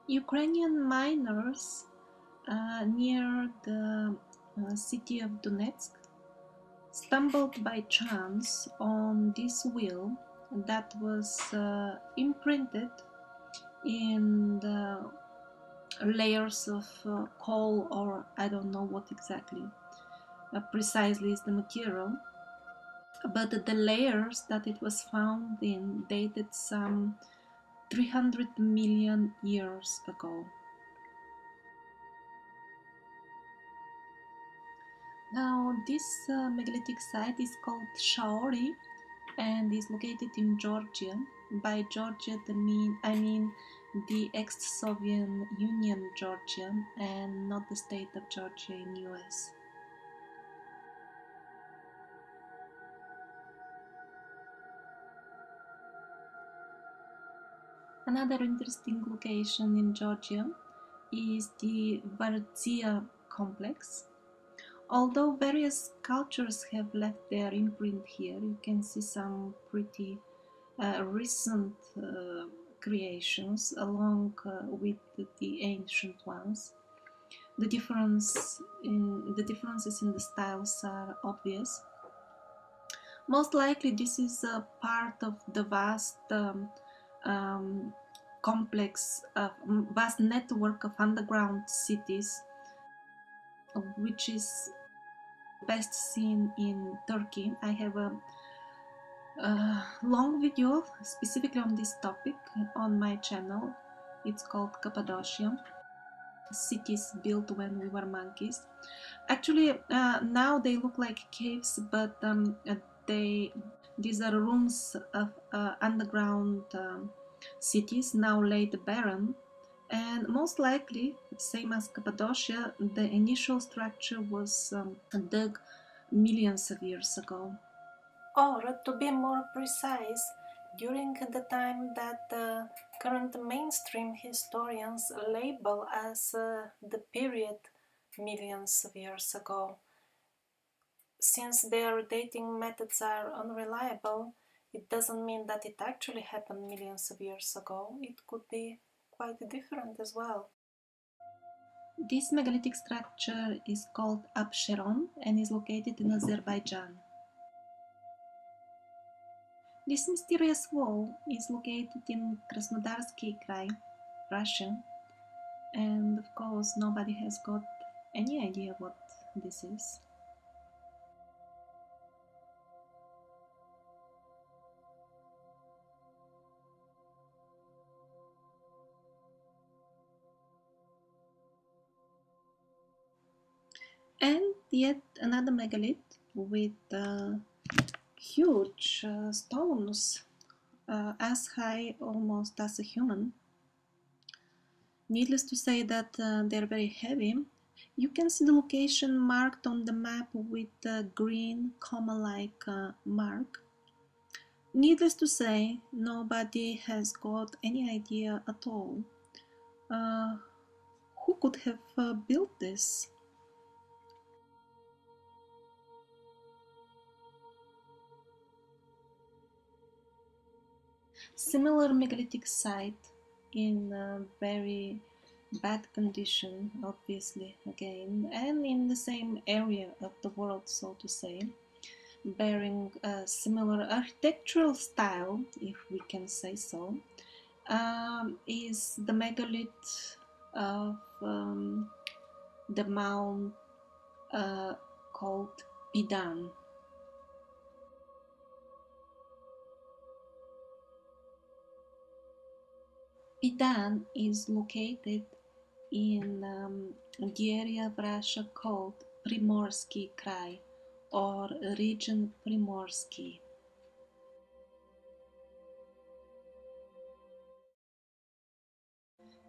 Ukrainian miners near the city of Donetsk stumbled by chance on this wheel that was imprinted in the layers of coal, or I don't know what exactly precisely is the material, but the layers that it was found in dated some 300 million years ago. Now, this megalithic site is called Shaori and is located in Georgia. By Georgia, I mean the ex-Soviet Union Georgia and not the state of Georgia in US. Another interesting location in Georgia is the Vardzia complex. Although various cultures have left their imprint here, you can see some pretty recent creations along with the ancient ones. The differences in the styles are obvious. Most likely this is a part of the vast vast network of underground cities, which is best seen in Turkey. I have a long video specifically on this topic on my channel. It's called Cappadocia, cities built when we were monkeys. Actually, now they look like caves, but these are rooms of underground cities now laid barren, and most likely, same as Cappadocia, the initial structure was dug millions of years ago. Or, to be more precise, during the time that the current mainstream historians label as the period millions of years ago. Since their dating methods are unreliable, it doesn't mean that it actually happened millions of years ago. It could be quite different as well. This megalithic structure is called Absheron and is located in Azerbaijan. This mysterious wall is located in Krasnodarsky Krai, Russia, and of course nobody has got any idea what this is. And yet another megalith with huge stones as high almost as a human. Needless to say that they're very heavy. You can see the location marked on the map with a green comma-like mark. Needless to say, nobody has got any idea at all. Who could have built this? Similar megalithic site in very bad condition, obviously, again, and in the same area of the world, so to say, bearing a similar architectural style, if we can say so, is the megalith of the mount called Pidan. Pidan is located in the area of Russia called Primorsky Krai, or region Primorsky.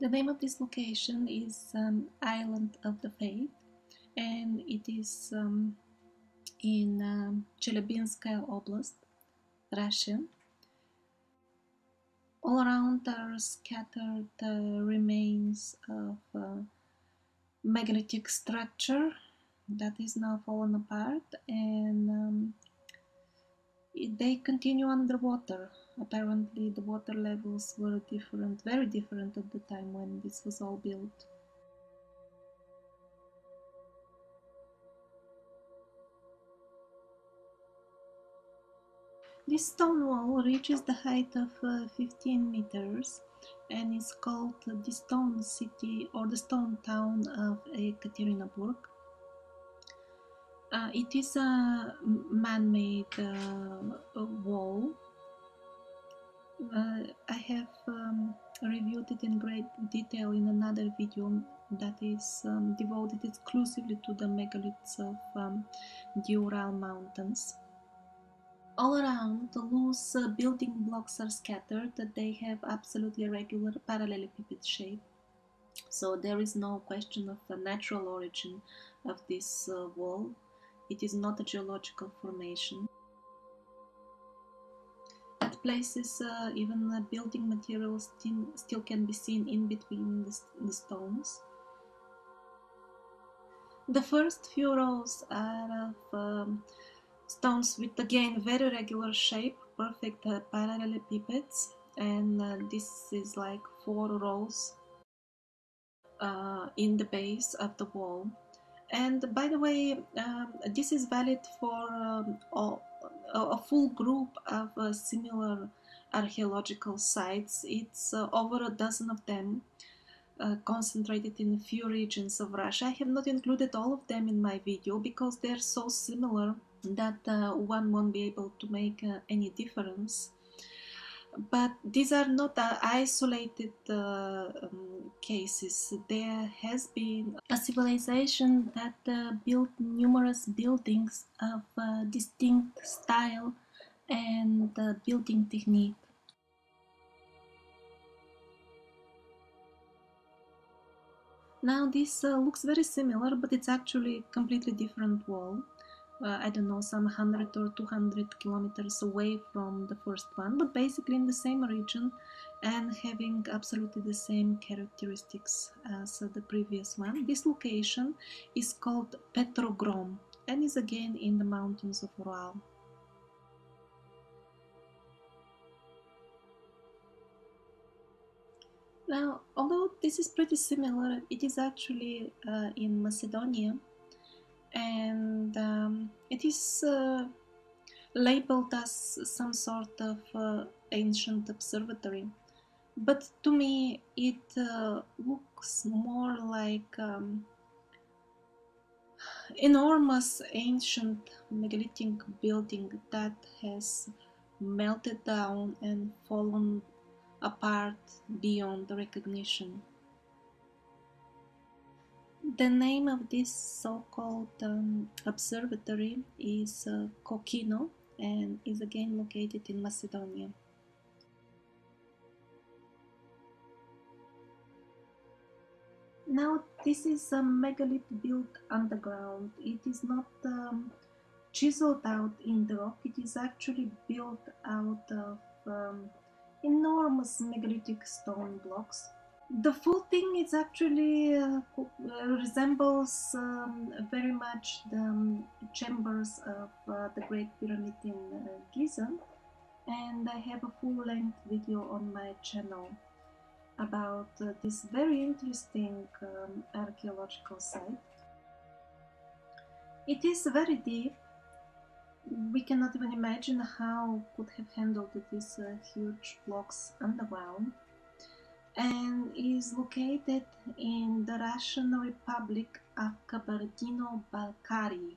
The name of this location is Island of the Faith, and it is in Chelyabinskaya Oblast, Russia. All around are scattered remains of megalithic structure that is now fallen apart, and they continue underwater. Apparently the water levels were different, very different at the time when this was all built. This stone wall reaches the height of 15 meters and is called the stone city or the stone town of Ekaterinburg. It is a man-made wall. I have reviewed it in great detail in another video that is devoted exclusively to the megaliths of the Ural Mountains. All around, the loose building blocks are scattered. They have absolutely regular parallelepiped shape, so there is no question of the natural origin of this wall. It is not a geological formation. At places, even building materials still can be seen in between the stones. The first few rows are of stones with, again, very regular shape, perfect parallelepipeds, and this is like 4 rows in the base of the wall. And by the way, this is valid for a full group of similar archaeological sites. It's over a dozen of them, concentrated in a few regions of Russia. I have not included all of them in my video because they're so similar that one won't be able to make any difference. But these are not isolated cases. There has been a civilization that built numerous buildings of distinct style and building technique. Now this looks very similar, but it's actually a completely different wall. I don't know, some 100 or 200 kilometers away from the first one, but basically in the same region and having absolutely the same characteristics as the previous one. This location is called Petrogrom and is again in the mountains of Ural. Now, although this is pretty similar, it is actually in Macedonia, and it is labeled as some sort of ancient observatory. But to me, it looks more like enormous ancient megalithic building that has melted down and fallen apart beyond recognition. The name of this so-called observatory is Kokino and is again located in Macedonia. Now this is a megalith built underground. It is not chiseled out in the rock, it is actually built out of enormous megalithic stone blocks. The full thing is actually resembles very much the chambers of the Great Pyramid in Giza, and I have a full-length video on my channel about this very interesting archaeological site. It is very deep. We cannot even imagine how could have handled these huge blocks underground, and is located in the Russian Republic of Kabardino-Balkaria.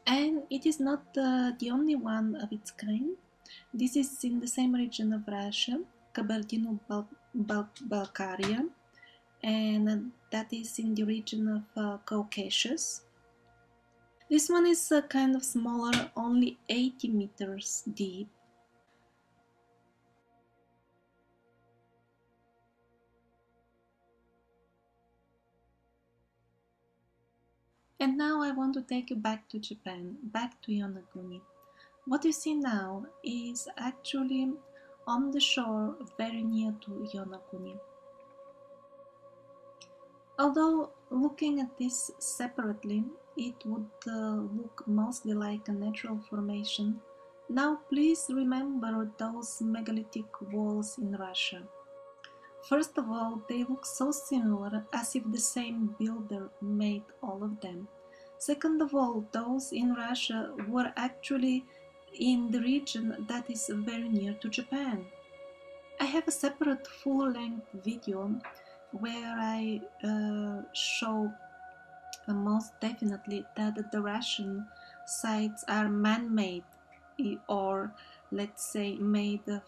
And it is not the only one of its kind. This is in the same region of Russia, Kabardino-Balkaria, and that is in the region of Caucasus. This one is kind of smaller, only 80 meters deep. And now I want to take you back to Japan, back to Yonaguni. What you see now is actually on the shore very near to Yonaguni. Although looking at this separately, it would look mostly like a natural formation. Now please remember those megalithic walls in Russia. First of all, they look so similar as if the same builder made all of them. Second of all, those in Russia were actually in the region that is very near to Japan. I have a separate full-length video where I show most definitely that the Russian sites are man-made, or let's say made of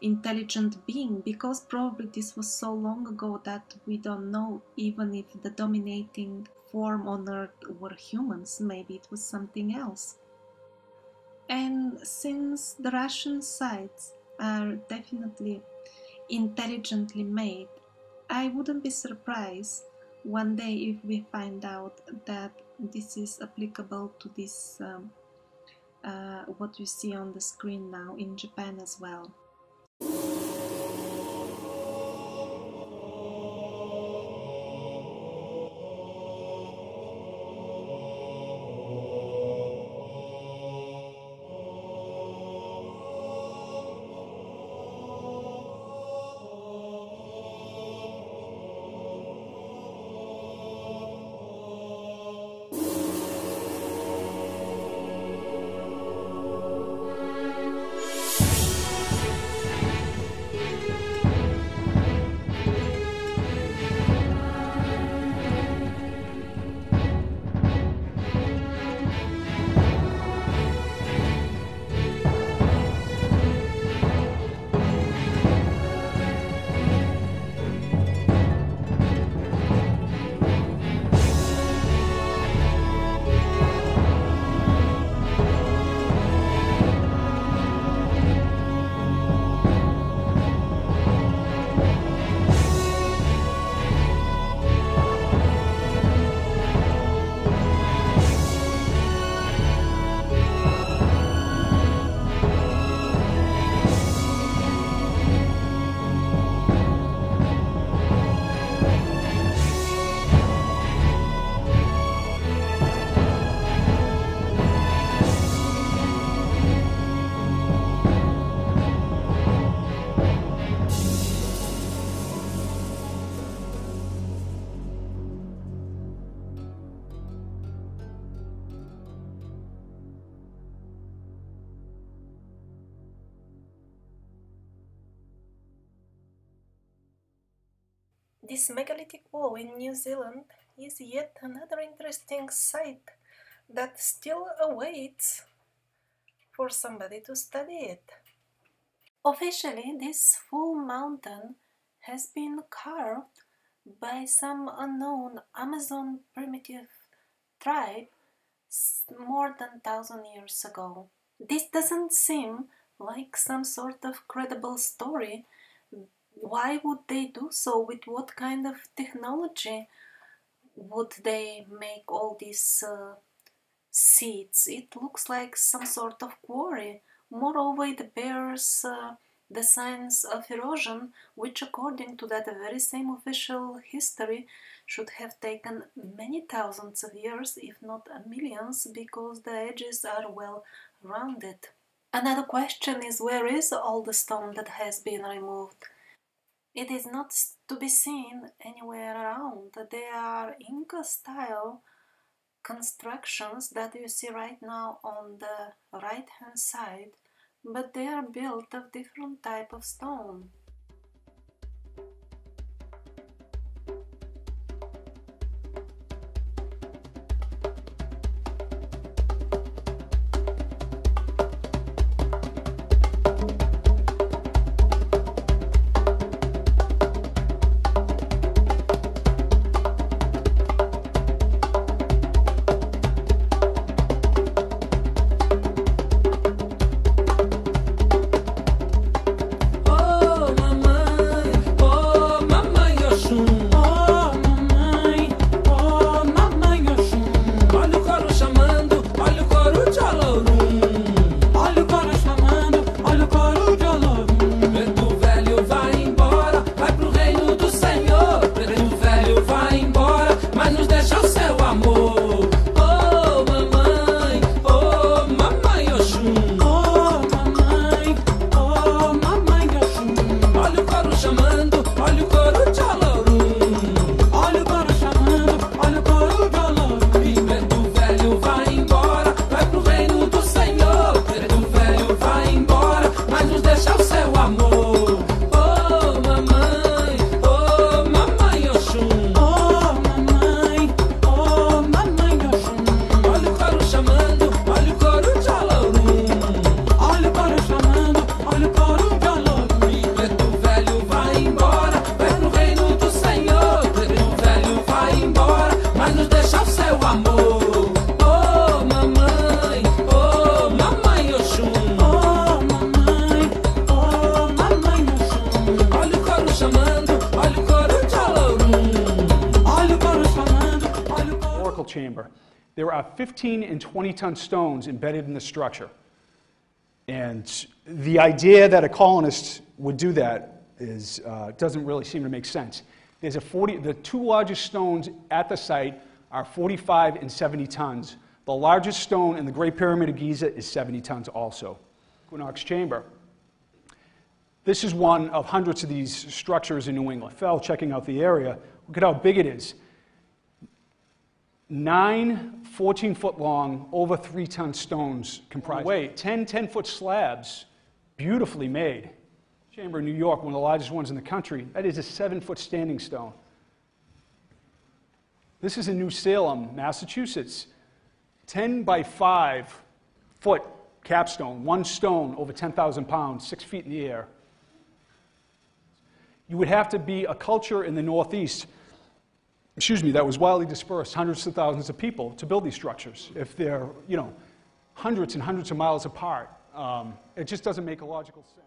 intelligent being, because probably this was so long ago that we don't know even if the dominating form on Earth were humans. Maybe it was something else. And since the Russian sites are definitely intelligently made, I wouldn't be surprised one day if we find out that this is applicable to this what you see on the screen now in Japan as well. This megalithic wall in New Zealand is yet another interesting site that still awaits for somebody to study it. Officially, this full mountain has been carved by some unknown Amazon primitive tribe more than 1,000 years ago. This doesn't seem like some sort of credible story. Why would they do so? With what kind of technology would they make all these seats? It looks like some sort of quarry. Moreover, it bears the signs of erosion, which according to that very same official history should have taken many thousands of years, if not millions, because the edges are well rounded. Another question is, where is all the stone that has been removed? It is not to be seen anywhere around. They are Inca-style constructions that you see right now on the right-hand side, but they are built of different type of stone. Chamber. There are 15 and 20-ton stones embedded in the structure. And the idea that a colonist would do that doesn't really seem to make sense. The two largest stones at the site are 45 and 70 tons. The largest stone in the Great Pyramid of Giza is 70 tons also. Equinox Chamber. This is one of hundreds of these structures in New England. Checking out the area, look at how big it is. 9 14-foot long, over 3-ton stones comprise weight. 10 10-foot slabs, beautifully made. Chamber in New York, one of the largest ones in the country. That is a 7-foot standing stone. This is in New Salem, Massachusetts. 10 by 5-foot capstone, one stone over 10,000 pounds, 6 feet in the air. You would have to be a culture in the Northeast, that was widely dispersed, hundreds of thousands of people, to build these structures. If they're, hundreds and hundreds of miles apart, it just doesn't make a logical sense.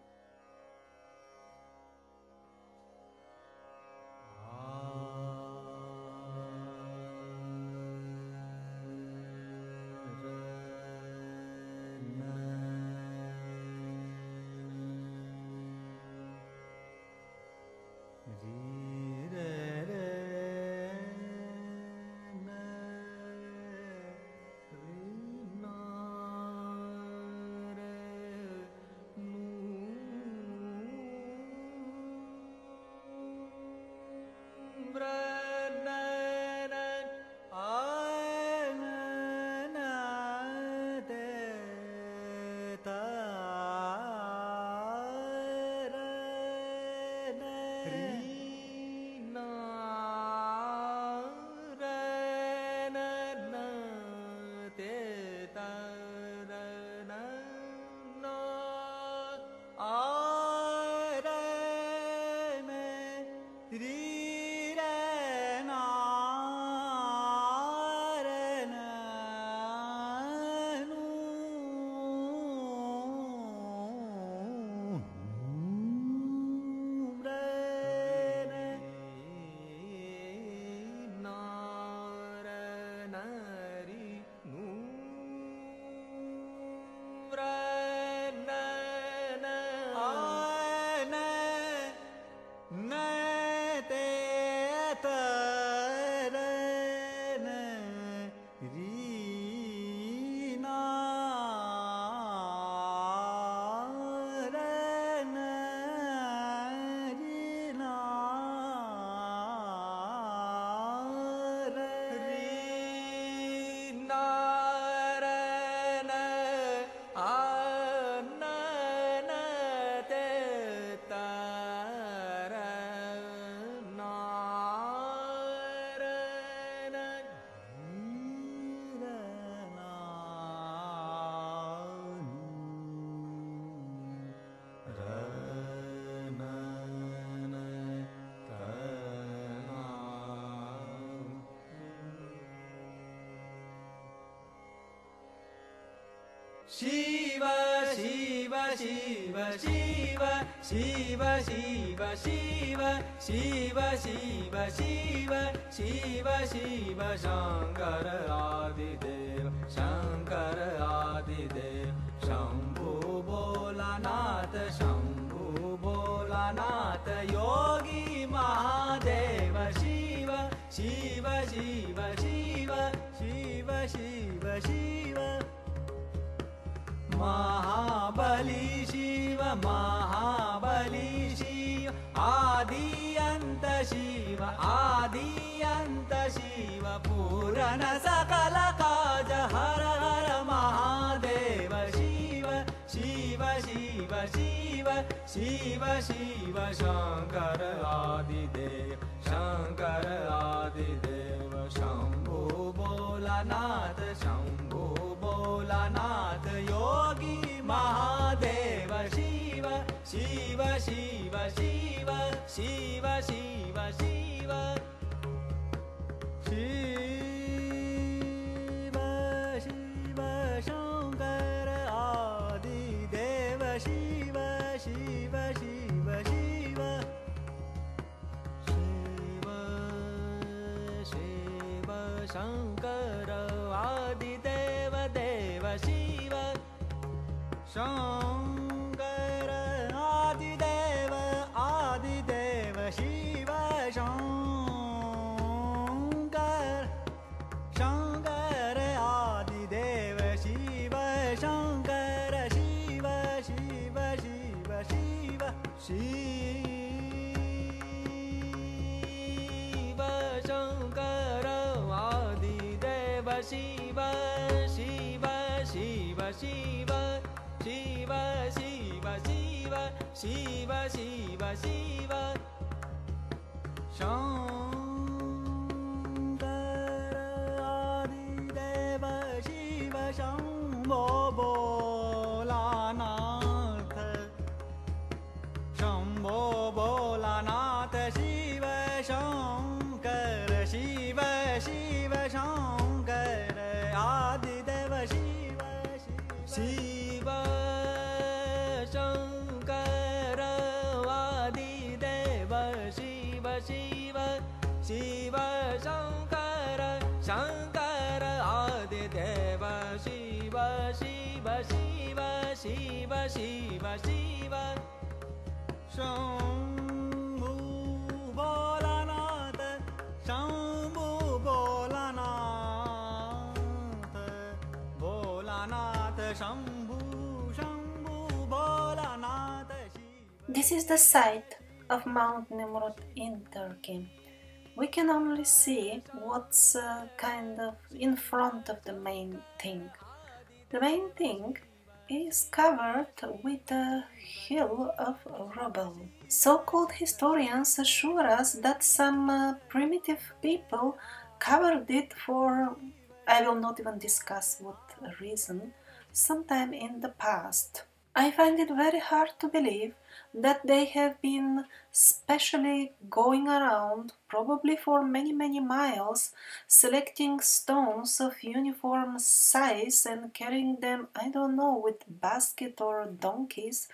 Shiva, Shiva, Shiva, Shiva, Shiva, Shiva, Shiva, Shiva, Shiva, Shiva, Shiva, Shiva, Shankara Adideva, Shankara Adideva, Shambhu Bholanath, Shambhu Bholanath, Yogi Mahadeva, Shiva, Shiva, Shiva, Shiva, Shiva, Shiva, Shiva. Mahabali Shiva, Mahabali Shiva, Adi Anta Shiva, Adi Anta Shiva, Purana Sakala Kaja, Hara Hara Mahadeva, Shiva, Shiva, Shiva, Shiva, Shiva, Shiva, Shankara Adideva, Shankara Adideva, Shambhu Bholanath, Shambhu Bholanath, Yogi Mahadeva, Shiva, Shiva, Shiva, Shiva, Shiva, Shiva, Shiva, Shiva, Shiva, Shankara Adideva, Shiva, Shiva, Shiva, Shiva, Shiva, Shiva, Shankara Adideva, Deva, Shiva, Shankara Adideva, Adideva, Shiva, Shankara, Shankara Adideva, Shiva, Shankara, Shiva, Shiva, Shiva, Shiva, Shiva, Shankara Adideva, Shiva, Shiva, Shiva, Shiva, Shiva, Shiva, Shiva, Shiva, Shiva, Shiva, Shankara Adideva, Shiva, Shambho Bholanath, Shambho Bholanath, Shiva, Shankara, Shiva, Shiva, Shankara Adideva, Shiva, Shiva, Shankara Adideva, Shiva, Shiva, Shiva, Shankara, Shankara Adideva, Shiva, Shiva, Shiva, Shiva, Shiva, Shiva, Shambhu Bholanath, Shambhu Bholanath, Bholanath, Shambhu, Shambhu Bholanath, Shiva. This is the site of Mount Nimrod in Turkey. We can only see what's kind of in front of the main thing. The main thing is covered with a hill of rubble. So-called historians assure us that some primitive people covered it for, I will not even discuss what reason, sometime in the past. I find it very hard to believe that they have been specially going around, probably for many miles, selecting stones of uniform size and carrying them, I don't know, with basket or donkeys,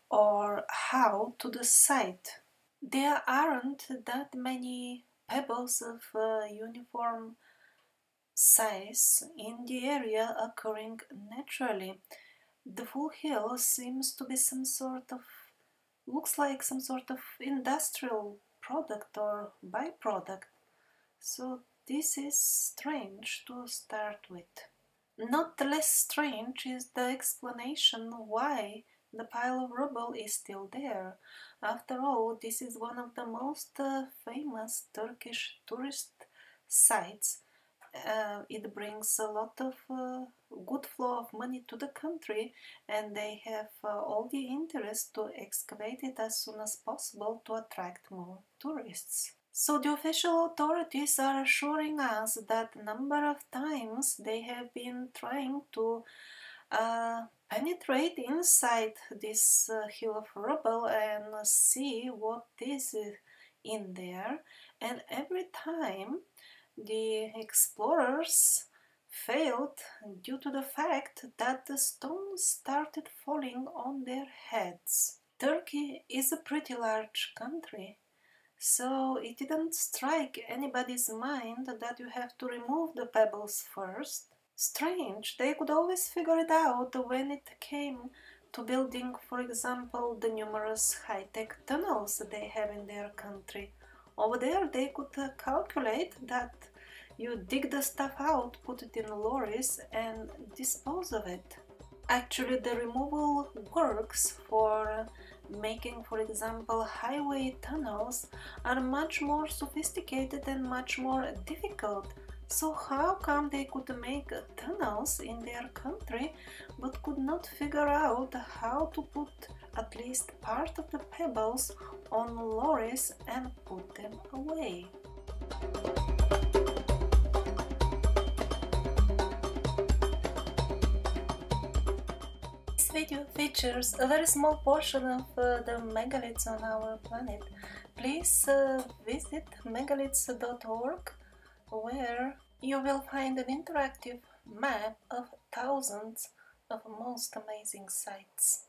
or how, to the site. There aren't that many pebbles of uniform size in the area occurring naturally. The full hill seems to be looks like some sort of industrial product or byproduct. So this is strange to start with. Not less strange is the explanation why the pile of rubble is still there. After all, this is one of the most famous Turkish tourist sites. It brings a lot of good flow of money to the country, and they have all the interest to excavate it as soon as possible to attract more tourists. So the official authorities are assuring us that a number of times they have been trying to penetrate inside this hill of rubble and see what is in there, and every time the explorers failed due to the fact that the stones started falling on their heads. Turkey is a pretty large country, so it didn't strike anybody's mind that you have to remove the pebbles first. Strange, they could always figure it out when it came to building, for example, the numerous high-tech tunnels they have in their country. Over there they could calculate that you dig the stuff out, put it in lorries and dispose of it. Actually, the removal works for making, for example, highway tunnels are much more sophisticated and much more difficult. So how come they could make tunnels in their country but could not figure out how to put at least part of the pebbles on lorries and put them away? This video features a very small portion of the megaliths on our planet. Please visit megaliths.org, where you will find an interactive map of thousands of most amazing sites.